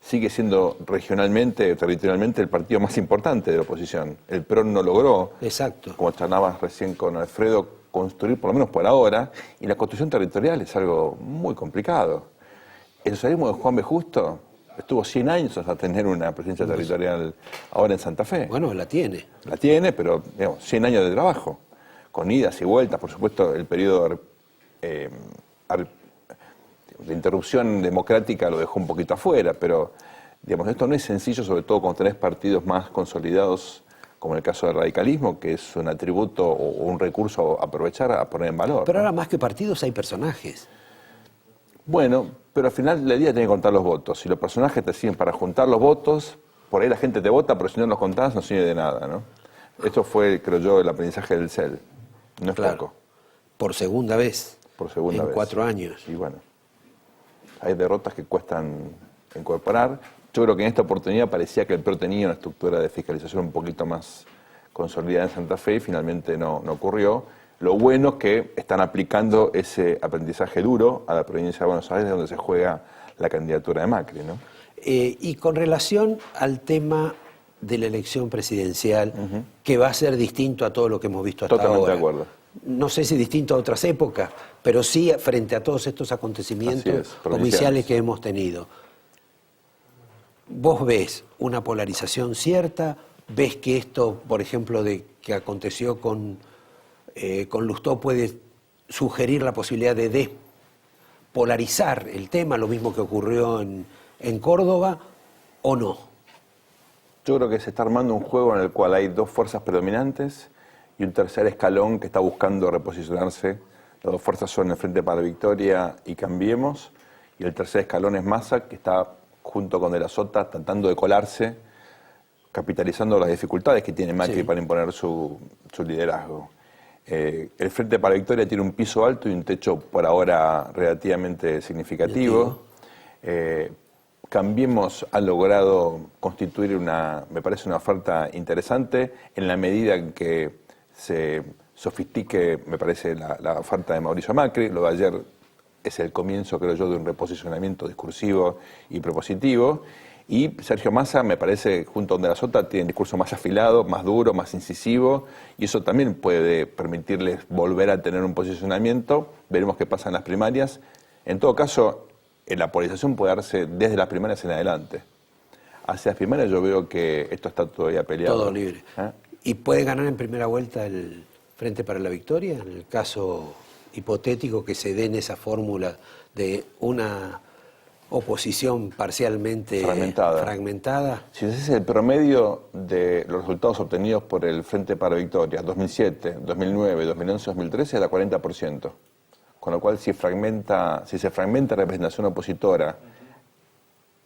sigue siendo regionalmente, territorialmente, el partido más importante de la oposición. El PRO no logró, Exacto. como charlabas recién con Alfredo, construir, por lo menos por ahora, y la construcción territorial es algo muy complicado. El socialismo de Juan B. Justo estuvo 100 años hasta tener una presencia territorial ahora en Santa Fe. Bueno, la tiene. La tiene, pero digamos, 100 años de trabajo, con idas y vueltas, por supuesto, el periodo de interrupción democrática lo dejó un poquito afuera, pero digamos, esto no es sencillo, sobre todo cuando tenés partidos más consolidados, como en el caso del radicalismo, que es un atributo o un recurso a aprovechar, a poner en valor. Pero ¿no? ahora más que partidos hay personajes. Bueno, pero al final del día tenés que contar los votos. Si los personajes te sirven para juntar los votos, por ahí la gente te vota, pero si no los contás no sirve de nada, ¿no? Esto fue, creo yo, el aprendizaje del CEL. No es Claro. poco. Por segunda vez. Por segunda vez. En 4 años. Y bueno, hay derrotas que cuestan incorporar. Yo creo que en esta oportunidad parecía que el PRO tenía una estructura de fiscalización un poquito más consolidada en Santa Fe y finalmente no ocurrió. Lo bueno es que están aplicando ese aprendizaje duro a la provincia de Buenos Aires, donde se juega la candidatura de Macri, ¿no? Y con relación al tema de la elección presidencial, que va a ser distinto a todo lo que hemos visto hasta Totalmente ahora. de acuerdo. No sé si distinto a otras épocas, pero sí frente a todos estos acontecimientos provinciales que hemos tenido. ¿Vos ves una polarización cierta? ¿Ves que esto, por ejemplo, que aconteció con Lustó puede sugerir la posibilidad de despolarizar el tema, lo mismo que ocurrió en Córdoba, o no? Yo creo que se está armando un juego en el cual hay dos fuerzas predominantes y un tercer escalón que está buscando reposicionarse. Las dos fuerzas son el Frente para la Victoria y Cambiemos, y el tercer escalón es Massa, que está junto con De la Sota tratando de colarse, capitalizando las dificultades que tiene Macri para imponer su liderazgo. El Frente para la Victoria tiene un piso alto y un techo por ahora relativamente significativo. Cambiemos ha logrado constituir me parece una oferta interesante en la medida en que se sofistique, me parece, la oferta de Mauricio Macri. Lo de ayer es el comienzo, creo yo, de un reposicionamiento discursivo y propositivo. Y Sergio Massa, me parece, junto a De la Sota, tiene un discurso más afilado, más duro, más incisivo, y eso también puede permitirles volver a tener un posicionamiento. Veremos qué pasa en las primarias. En todo caso, la polarización puede darse desde las primarias en adelante. Hacia las primarias yo veo que esto está todavía peleado. Todo libre. ¿Y puede ganar en primera vuelta el Frente para la Victoria? En el caso hipotético que se dé en esa fórmula de una oposición parcialmente fragmentada. Si ese es el promedio de los resultados obtenidos por el Frente para la Victoria, 2007, 2009, 2011, 2013, era 40%. Con lo cual, si se fragmenta la representación opositora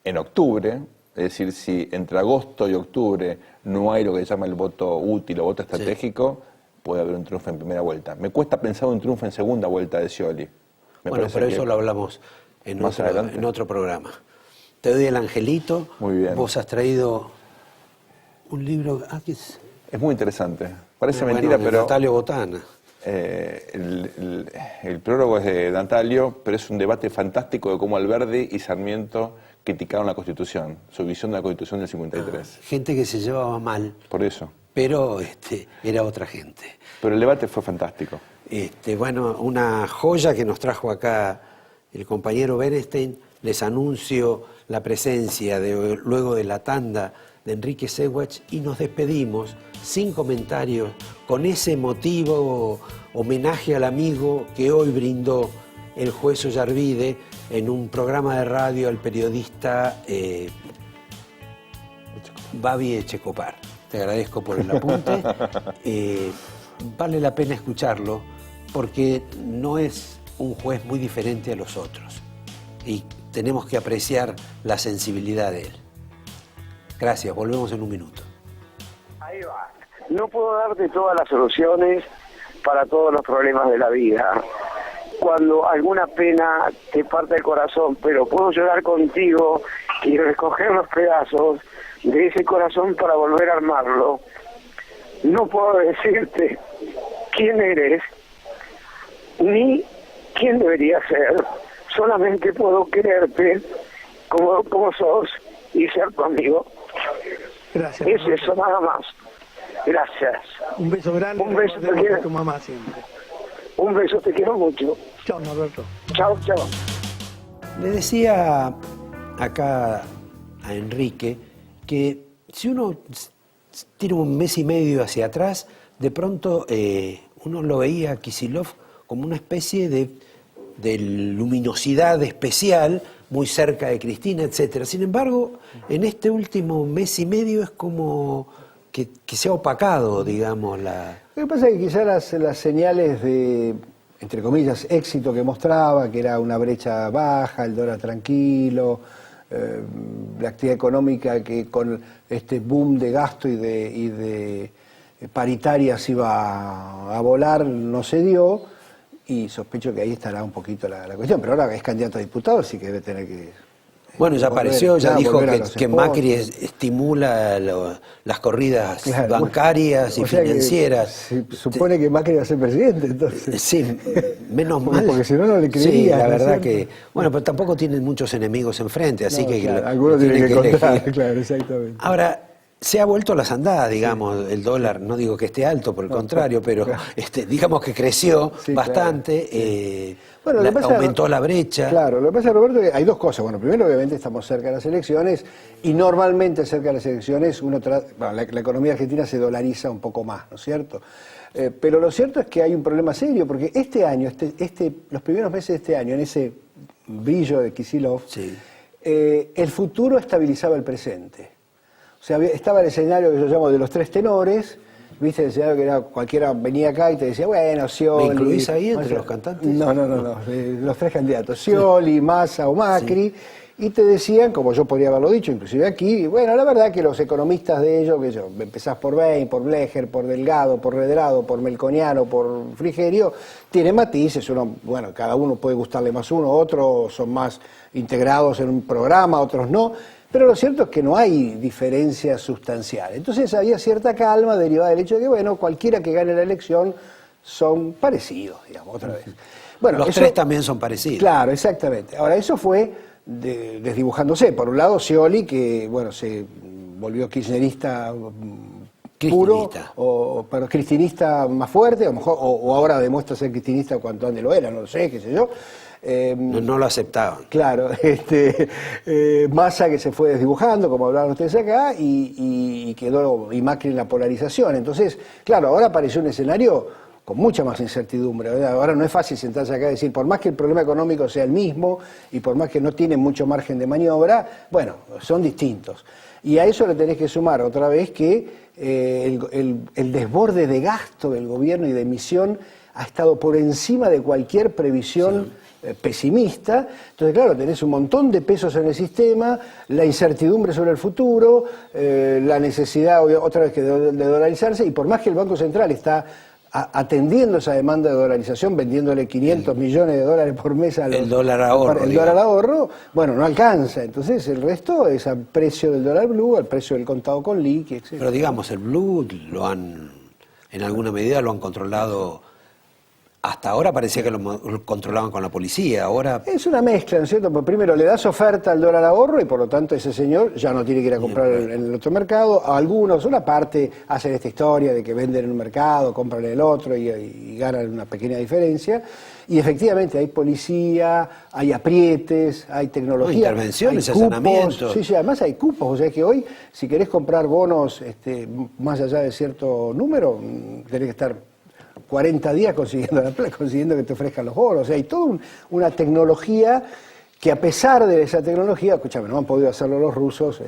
en octubre, es decir, si entre agosto y octubre no hay lo que se llama el voto útil o voto estratégico, puede haber un triunfo en primera vuelta. Me cuesta pensar un triunfo en segunda vuelta de Scioli. Bueno, pero eso lo hablamos en otro programa. Te doy el angelito. Muy bien. Vos has traído un libro... Es muy interesante. Parece mentira, pero... Natalio Botana. El prólogo es de Natalio, pero es un debate fantástico de cómo Alberdi y Sarmiento criticaron la Constitución, su visión de la Constitución del 53. Gente que se llevaba mal. Por eso. Pero era otra gente. Pero el debate fue fantástico. Bueno, una joya que nos trajo acá el compañero Bernstein. Les anuncio la presencia luego de la tanda de Enrique Segwach y nos despedimos sin comentarios con ese emotivo homenaje al amigo que hoy brindó el juez Ollarvide en un programa de radio al periodista Babi Echecopar. Te agradezco por el apunte. Vale la pena escucharlo porque no es un juez muy diferente a los otros y tenemos que apreciar la sensibilidad de él. Gracias, volvemos en un minuto. Ahí va. No puedo darte todas las soluciones para todos los problemas de la vida. Cuando alguna pena te parte el corazón, pero puedo llorar contigo y recoger los pedazos de ese corazón para volver a armarlo. No puedo decirte quién eres, ni quién deberías ser. Solamente puedo quererte como sos y ser tu amigo. Gracias. Es eso, nada más. Gracias. Un beso grande. Un beso, te a quiero. tu mamá siempre. Un beso, te quiero mucho. Chao, Norberto. Chao, chao. Le decía acá a Enrique que si uno tira un mes y medio hacia atrás, de pronto uno lo veía a Kicillof como una especie de luminosidad especial, muy cerca de Cristina, etcétera. Sin embargo, en este último mes y medio es como que se ha opacado, digamos, la... Lo que pasa es que quizás las señales de, entre comillas, éxito que mostraba, que era una brecha baja, el dólar tranquilo, la actividad económica que con este boom de gasto y de paritarias iba a volar, no se dio, y sospecho que ahí estará un poquito la cuestión. Pero ahora es candidato a diputado, así que debe tener que... Bueno, ya apareció, ya dijo que spots. Macri estimula las corridas bancarias y financieras. Se supone que Macri va a ser presidente, entonces. Sí, menos mal. Porque si no, no le creería. Sí, la verdad ¿no? que... Bueno, pero tampoco tienen muchos enemigos enfrente, así que... Claro, algunos tienen que contar, elegir. claro, exactamente. Ahora, se ha vuelto a las andadas, digamos, el dólar, no digo que esté alto, por el contrario, pero claro. Digamos que creció Sí, bastante, claro. Bueno, lo que pasa, aumentó la brecha. Claro, lo que pasa, Roberto, es que hay dos cosas. Bueno, primero, obviamente, estamos cerca de las elecciones y normalmente cerca de las elecciones la economía argentina se dolariza un poco más, ¿no es cierto? Pero lo cierto es que hay un problema serio, porque este año, los primeros meses de este año, en ese brillo de Kicillof, Sí. El futuro estabilizaba el presente. O sea, estaba el escenario que yo llamo de los tres tenores. ¿Viste? El escenario que era, cualquiera venía acá y te decía, bueno, Scioli... ¿Me incluís ahí entre Massa. los cantantes? No, los tres candidatos, Scioli, Massa o Macri, sí. Y te decían, como yo podría haberlo dicho, inclusive aquí, bueno, la verdad que los economistas de ellos, que yo, empezás por Bain, por Blecher, por Delgado, por Redrado, por Melconiano, por Frigerio, tienen matices, bueno, cada uno puede gustarle más uno, otros son más integrados en un programa, otros no. Pero lo cierto es que no hay diferencia sustancial. Entonces había cierta calma derivada del hecho de que, bueno, cualquiera que gane la elección son parecidos, digamos, otra vez. Bueno, los tres también son parecidos. Claro, exactamente. Ahora, eso fue desdibujándose. Por un lado, Scioli, que, bueno, se volvió kirchnerista puro, pero cristinista más fuerte, o ahora demuestra ser cristinista cuando antes lo era, no lo sé, qué sé yo. No lo aceptaban. Claro, Massa que se fue desdibujando, como hablaban ustedes acá, y quedó y Macri en la polarización. Entonces, claro, ahora apareció un escenario con mucha más incertidumbre, ¿verdad? Ahora no es fácil sentarse acá y decir, por más que el problema económico sea el mismo y por más que no tienen mucho margen de maniobra, bueno, son distintos. Y a eso le tenés que sumar otra vez que el desborde de gasto del gobierno y de emisión ha estado por encima de cualquier previsión pesimista. Entonces, claro, tenés un montón de pesos en el sistema, la incertidumbre sobre el futuro, la necesidad otra vez de dolarizarse, y por más que el Banco Central está atendiendo esa demanda de dolarización, vendiéndole 500 millones de dólares por mes el dólar ahorro. El dólar ahorro, bueno, no alcanza. Entonces, el resto es al precio del dólar blue, al precio del contado con liqui, etc. Pero digamos, el blue en alguna medida lo han controlado. Hasta ahora parecía que lo controlaban con la policía, ahora... Es una mezcla, ¿no es cierto? Porque primero le das oferta al dólar ahorro y por lo tanto ese señor ya no tiene que ir a comprar en el otro mercado. Algunos, una parte, hacen esta historia de que venden en un mercado, compran en el otro y ganan una pequeña diferencia. Y efectivamente hay policía, hay aprietes, hay tecnología, intervenciones, hay cupos, allanamientos. Sí, además hay cupos. O sea que hoy, si querés comprar bonos más allá de cierto número, tenés que estar 40 días consiguiendo que te ofrezcan los bonos. O sea, hay toda una tecnología que, a pesar de esa tecnología, escúchame, no han podido hacerlo los rusos,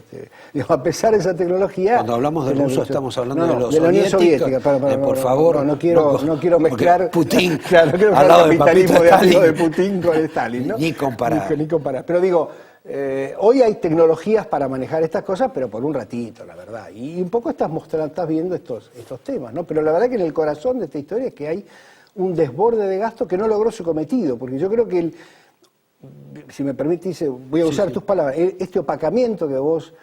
a pesar de esa tecnología... Cuando hablamos de rusos estamos hablando de los de la Unión Soviética. Por favor. No quiero mezclar... Putin, claro, no quiero al lado del capitalismo Stalin. de Putin con Stalin, ¿no? Ni comparar. Ni comparar. Pero digo... hoy hay tecnologías para manejar estas cosas, pero por un ratito, la verdad. Y un poco estás viendo estos temas, ¿no? Pero la verdad que en el corazón de esta historia es que hay un desborde de gasto que no logró su cometido, porque yo creo que si me permitís, voy a usar tus palabras, este opacamiento que vos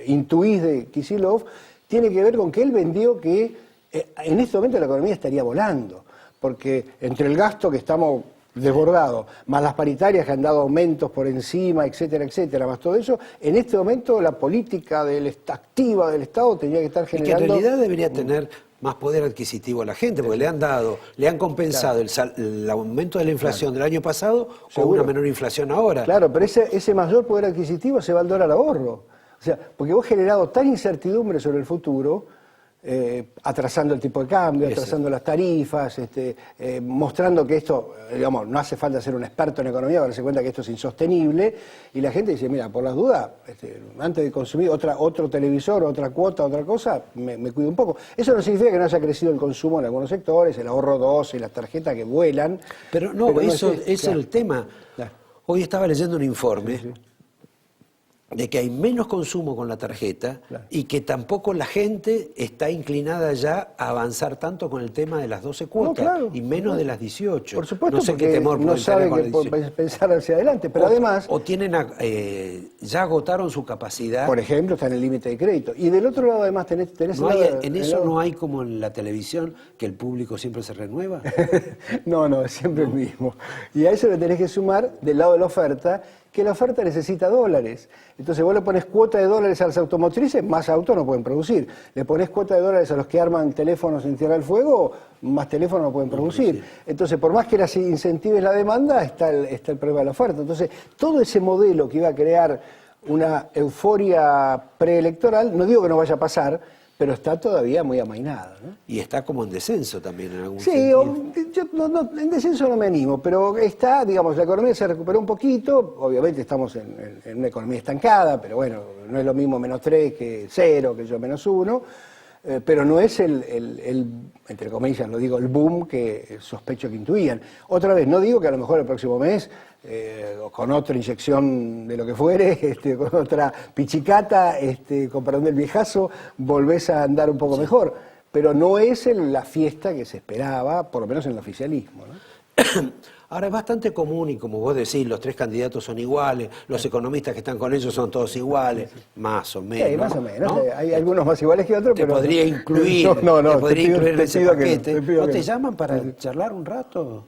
intuís de Kicillof tiene que ver con que él vendió que en este momento la economía estaría volando, porque entre el gasto que estamos desbordado, más las paritarias que han dado aumentos por encima, etcétera, etcétera, más todo eso, en este momento la política activa del Estado tenía que estar Y que generando... en realidad debería tener más poder adquisitivo a la gente, porque le han compensado el aumento de la inflación del año pasado con Seguro. una menor inflación ahora. Claro, pero ese mayor poder adquisitivo se va al dólar ahorro. O sea, porque vos has generado tan incertidumbre sobre el futuro, atrasando el tipo de cambio, atrasando las tarifas, mostrando que esto, digamos, no hace falta ser un experto en economía para darse cuenta que esto es insostenible, y la gente dice, mira, por las dudas, antes de consumir otro televisor, otra cuota, otra cosa, me cuido un poco. Eso no significa que no haya crecido el consumo en algunos sectores, el ahorro 12, las tarjetas que vuelan. Pero no, eso es claro. el tema. Claro. Hoy estaba leyendo un informe de que hay menos consumo con la tarjeta y que tampoco la gente está inclinada ya a avanzar tanto con el tema de las 12 cuotas y menos de las 18. Por supuesto, no sé porque qué temor no pueden tener sabe con que las 18. pensar hacia adelante, pero además... O tienen ya agotaron su capacidad. Por ejemplo, está en el límite de crédito. Y del otro lado además tenés No hay, el en lado- eso no hay como en la televisión que el público siempre se renueva. No, es siempre el mismo. Y a eso le tenés que sumar del lado de la oferta, que la oferta necesita dólares. Entonces vos le pones cuota de dólares a las automotrices, más autos no pueden producir. Le pones cuota de dólares a los que arman teléfonos en Tierra del Fuego, más teléfonos no pueden producir. Entonces, por más que las incentives la demanda, está el problema de la oferta. Entonces, todo ese modelo que iba a crear una euforia preelectoral, no digo que no vaya a pasar, pero está todavía muy amainado, ¿no? Y está como en descenso también en algún Sí, sentido. yo en descenso no me animo, pero está, digamos, la economía se recuperó un poquito, obviamente estamos en una economía estancada, pero bueno, no es lo mismo -3 que 0, que yo -1, pero no es entre comillas, lo digo, el boom que sospecho que intuían. Otra vez, no digo que a lo mejor el próximo mes, o con otra inyección de lo que fuere, con otra pichicata, con perdón del viejazo, volvés a andar un poco mejor, pero no es la fiesta que se esperaba, por lo menos en el oficialismo, ¿no? Ahora es bastante común, y como vos decís, los tres candidatos son iguales, los economistas que están con ellos son todos iguales, más o menos. Sí, más o menos. ¿no? Hay algunos más iguales que otros, Te pero... podría incluir, te podría incluir en ese paquete. pido ¿No que te no. llman para charlar un rato?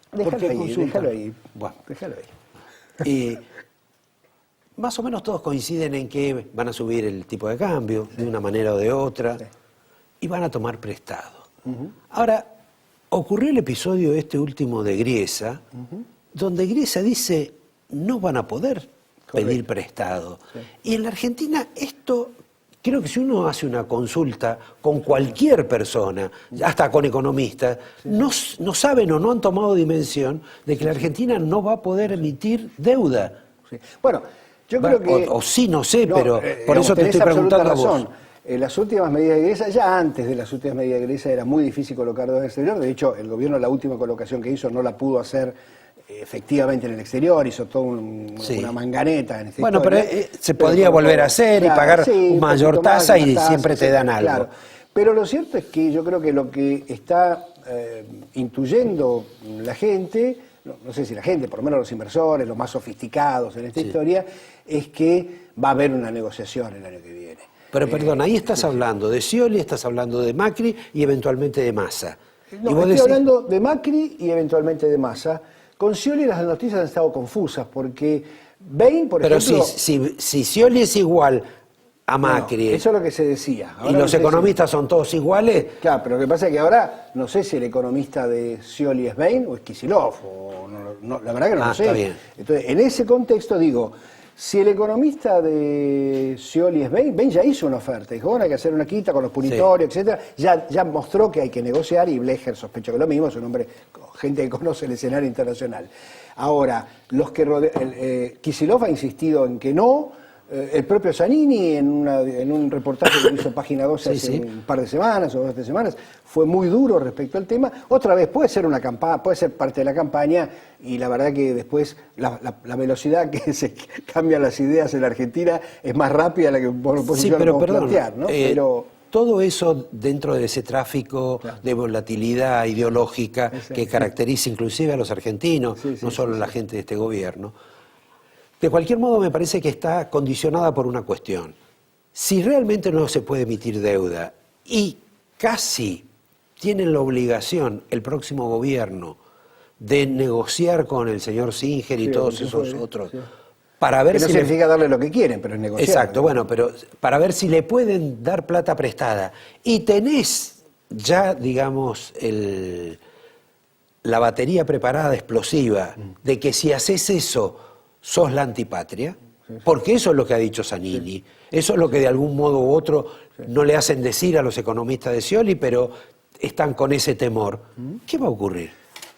¿Por Déjalo qué ahí, consultan? déjalo ahí. Bueno, Déjalo ahí. más o menos todos coinciden en que van a subir el tipo de cambio de una manera o de otra y van a tomar prestado. Ahora, ocurrió el episodio último de Griesa, donde Griesa dice no van a poder pedir prestado. Y en la Argentina esto, creo que si uno hace una consulta con cualquier persona, hasta con economistas, no saben o no han tomado dimensión de que la Argentina no va a poder emitir deuda. Sí. Bueno, yo creo que... O sí, no sé, pero por digamos, eso te tenés estoy absoluta preguntando a vos. razón. Las últimas medidas de Griesa, ya antes de las últimas medidas de Griesa era muy difícil colocar deuda en el exterior. De hecho, el gobierno la última colocación que hizo no la pudo hacer efectivamente en el exterior, hizo toda una manganeta en esta Bueno, historia. pero se podría volver a hacer y pagar un mayor poquito más, tasa y una tasa, siempre te dan algo. Claro. Pero lo cierto es que yo creo que lo que está intuyendo la gente, no sé si la gente, por lo menos los inversores, los más sofisticados en esta historia, es que va a haber una negociación el año que viene. Pero perdón, ahí estás hablando de Scioli, estás hablando de Macri y eventualmente de Massa. No, y vos estoy decís, hablando de Macri y eventualmente de Massa. Con Scioli las noticias han estado confusas porque Bain, por pero ejemplo... si Scioli es igual a Macri eso es lo que se decía. y los economistas son todos iguales, Claro, pero lo que pasa es que ahora no sé si el economista de Scioli es Bain o es Kicillof, la verdad que no lo sé. Está bien. Entonces, en ese contexto digo, si el economista de Scioli es Bain ya hizo una oferta, dijo, bueno, hay que hacer una quita con los punitorios, etcétera, ya mostró que hay que negociar y Blecher sospecho que lo mismo, es un hombre, gente que conoce el escenario internacional. Ahora, los que Kicillof ha insistido en que no. El propio Zanini, en un reportaje que hizo Página 12 hace un par de semanas o 2 o 3 semanas, fue muy duro respecto al tema. Otra vez, puede ser una campaña, puede ser parte de la campaña, y la verdad que después la velocidad que se cambian las ideas en la Argentina es más rápida de la que por oposición podemos plantear, ¿no? Todo eso dentro de ese tráfico de volatilidad ideológica que caracteriza inclusive a los argentinos, no solo a la gente de este gobierno. De cualquier modo, me parece que está condicionada por una cuestión. Si realmente no se puede emitir deuda y casi tienen la obligación el próximo gobierno de negociar con el señor Singer y Sí, todos que esos fue, otros, sí. para ver Que no si le- significa darle lo que quieren, pero es negociar. Exacto, bueno, pero para ver si le pueden dar plata prestada. Y tenés ya, digamos, la batería preparada explosiva de que si haces eso, sos la antipatria, porque eso es lo que ha dicho Zanini. Eso es lo que de algún modo u otro no le hacen decir a los economistas de Scioli, pero están con ese temor. ¿Qué va a ocurrir?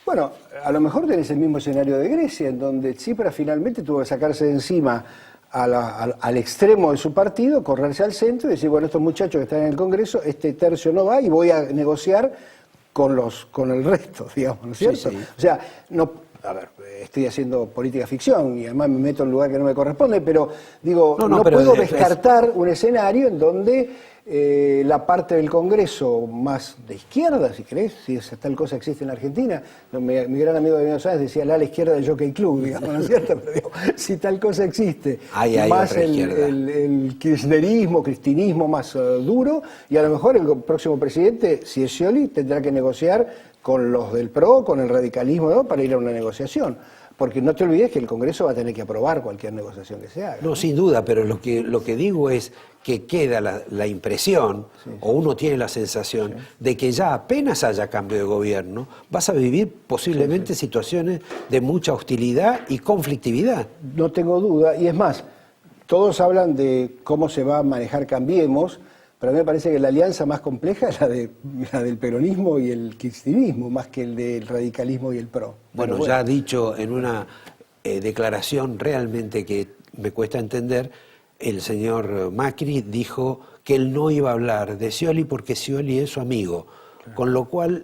Bueno, a lo mejor tenés el mismo escenario de Grecia, en donde Tsipras finalmente tuvo que sacarse de encima al extremo de su partido, correrse al centro y decir, bueno, estos muchachos que están en el Congreso, este tercio no va y voy a negociar con el resto, digamos, ¿no es cierto? Sí. O sea, no, a ver, estoy haciendo política ficción y además me meto en un lugar que no me corresponde, pero digo, no pero puedo es- descartar un escenario en donde la parte del Congreso más de izquierda, si querés, si esa tal cosa existe en la Argentina, mi gran amigo de Buenos Aires decía la ala izquierda del Jockey Club, digamos, ¿no es cierto? Pero digo, si tal cosa existe, Hay más otra izquierda. el kirchnerismo, cristinismo más duro, y a lo mejor el próximo presidente, si es Scioli, tendrá que negociar con los del PRO, con el radicalismo, ¿no? Para ir a una negociación. Porque no te olvides que el Congreso va a tener que aprobar cualquier negociación que se haga. No, sin duda, pero lo que digo es que queda la impresión, o uno tiene la sensación, de que ya apenas haya cambio de gobierno, vas a vivir posiblemente situaciones de mucha hostilidad y conflictividad. No tengo duda, y es más, todos hablan de cómo se va a manejar Cambiemos, pero a mí me parece que la alianza más compleja es la del peronismo y el kirchnerismo, más que el del radicalismo y el PRO. Bueno, Pero ya ha dicho en una declaración realmente que me cuesta entender, el señor Macri dijo que él no iba a hablar de Scioli porque Scioli es su amigo, con lo cual,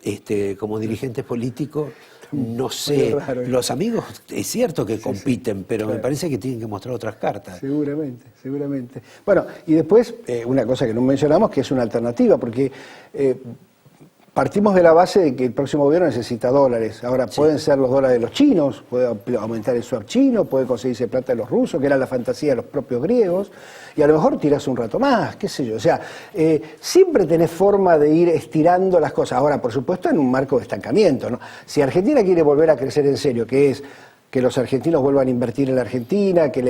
como dirigente político, no sé, Muy raro. los amigos es cierto que compiten, pero me parece que tienen que mostrar otras cartas. Seguramente, seguramente. Bueno, y después, una cosa que no mencionamos, que es una alternativa, porque partimos de la base de que el próximo gobierno necesita dólares. Ahora, pueden ser los dólares de los chinos, puede aumentar el swap chino, puede conseguirse plata de los rusos, que era la fantasía de los propios griegos, y a lo mejor tirás un rato más, qué sé yo. O sea, siempre tenés forma de ir estirando las cosas. Ahora, por supuesto, en un marco de estancamiento, ¿no? Si Argentina quiere volver a crecer en serio, que es que los argentinos vuelvan a invertir en la Argentina, que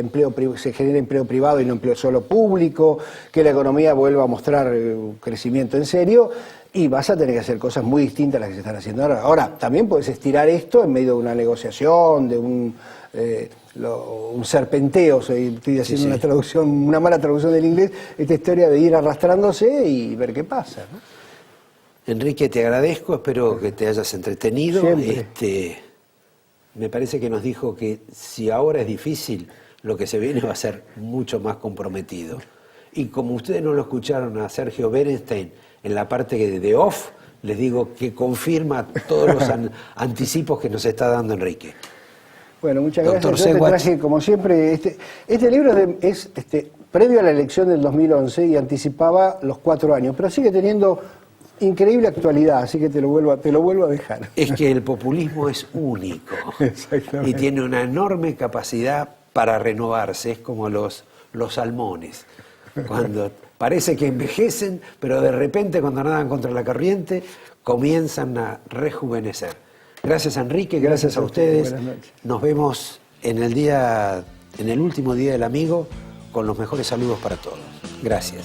se genere empleo privado y no empleo solo público, que la economía vuelva a mostrar crecimiento en serio, y vas a tener que hacer cosas muy distintas a las que se están haciendo ahora. Ahora, también puedes estirar esto en medio de una negociación, de un serpenteo, estoy haciendo una traducción, una mala traducción del inglés, esta historia de ir arrastrándose y ver qué pasa, ¿no? Enrique, te agradezco, espero que te hayas entretenido. Siempre. Me parece que nos dijo que si ahora es difícil, lo que se viene va a ser mucho más comprometido. Y como ustedes no lo escucharon a Sergio Berenstein en la parte de off, les digo que confirma todos los anticipos que nos está dando Enrique. Bueno, muchas Doctor gracias. Yo te Seywatch. traje, como siempre, este libro es previo a la elección del 2011 y anticipaba los 4 años, pero sigue teniendo increíble actualidad, así que te lo vuelvo a dejar. Es que el populismo es único Exactamente. y tiene una enorme capacidad para renovarse, es como los salmones, cuando parece que envejecen, pero de repente cuando nadan contra la corriente comienzan a rejuvenecer. Gracias Enrique, gracias a ustedes. Buenas noches. Nos vemos en el último día del amigo, con los mejores saludos para todos. Gracias.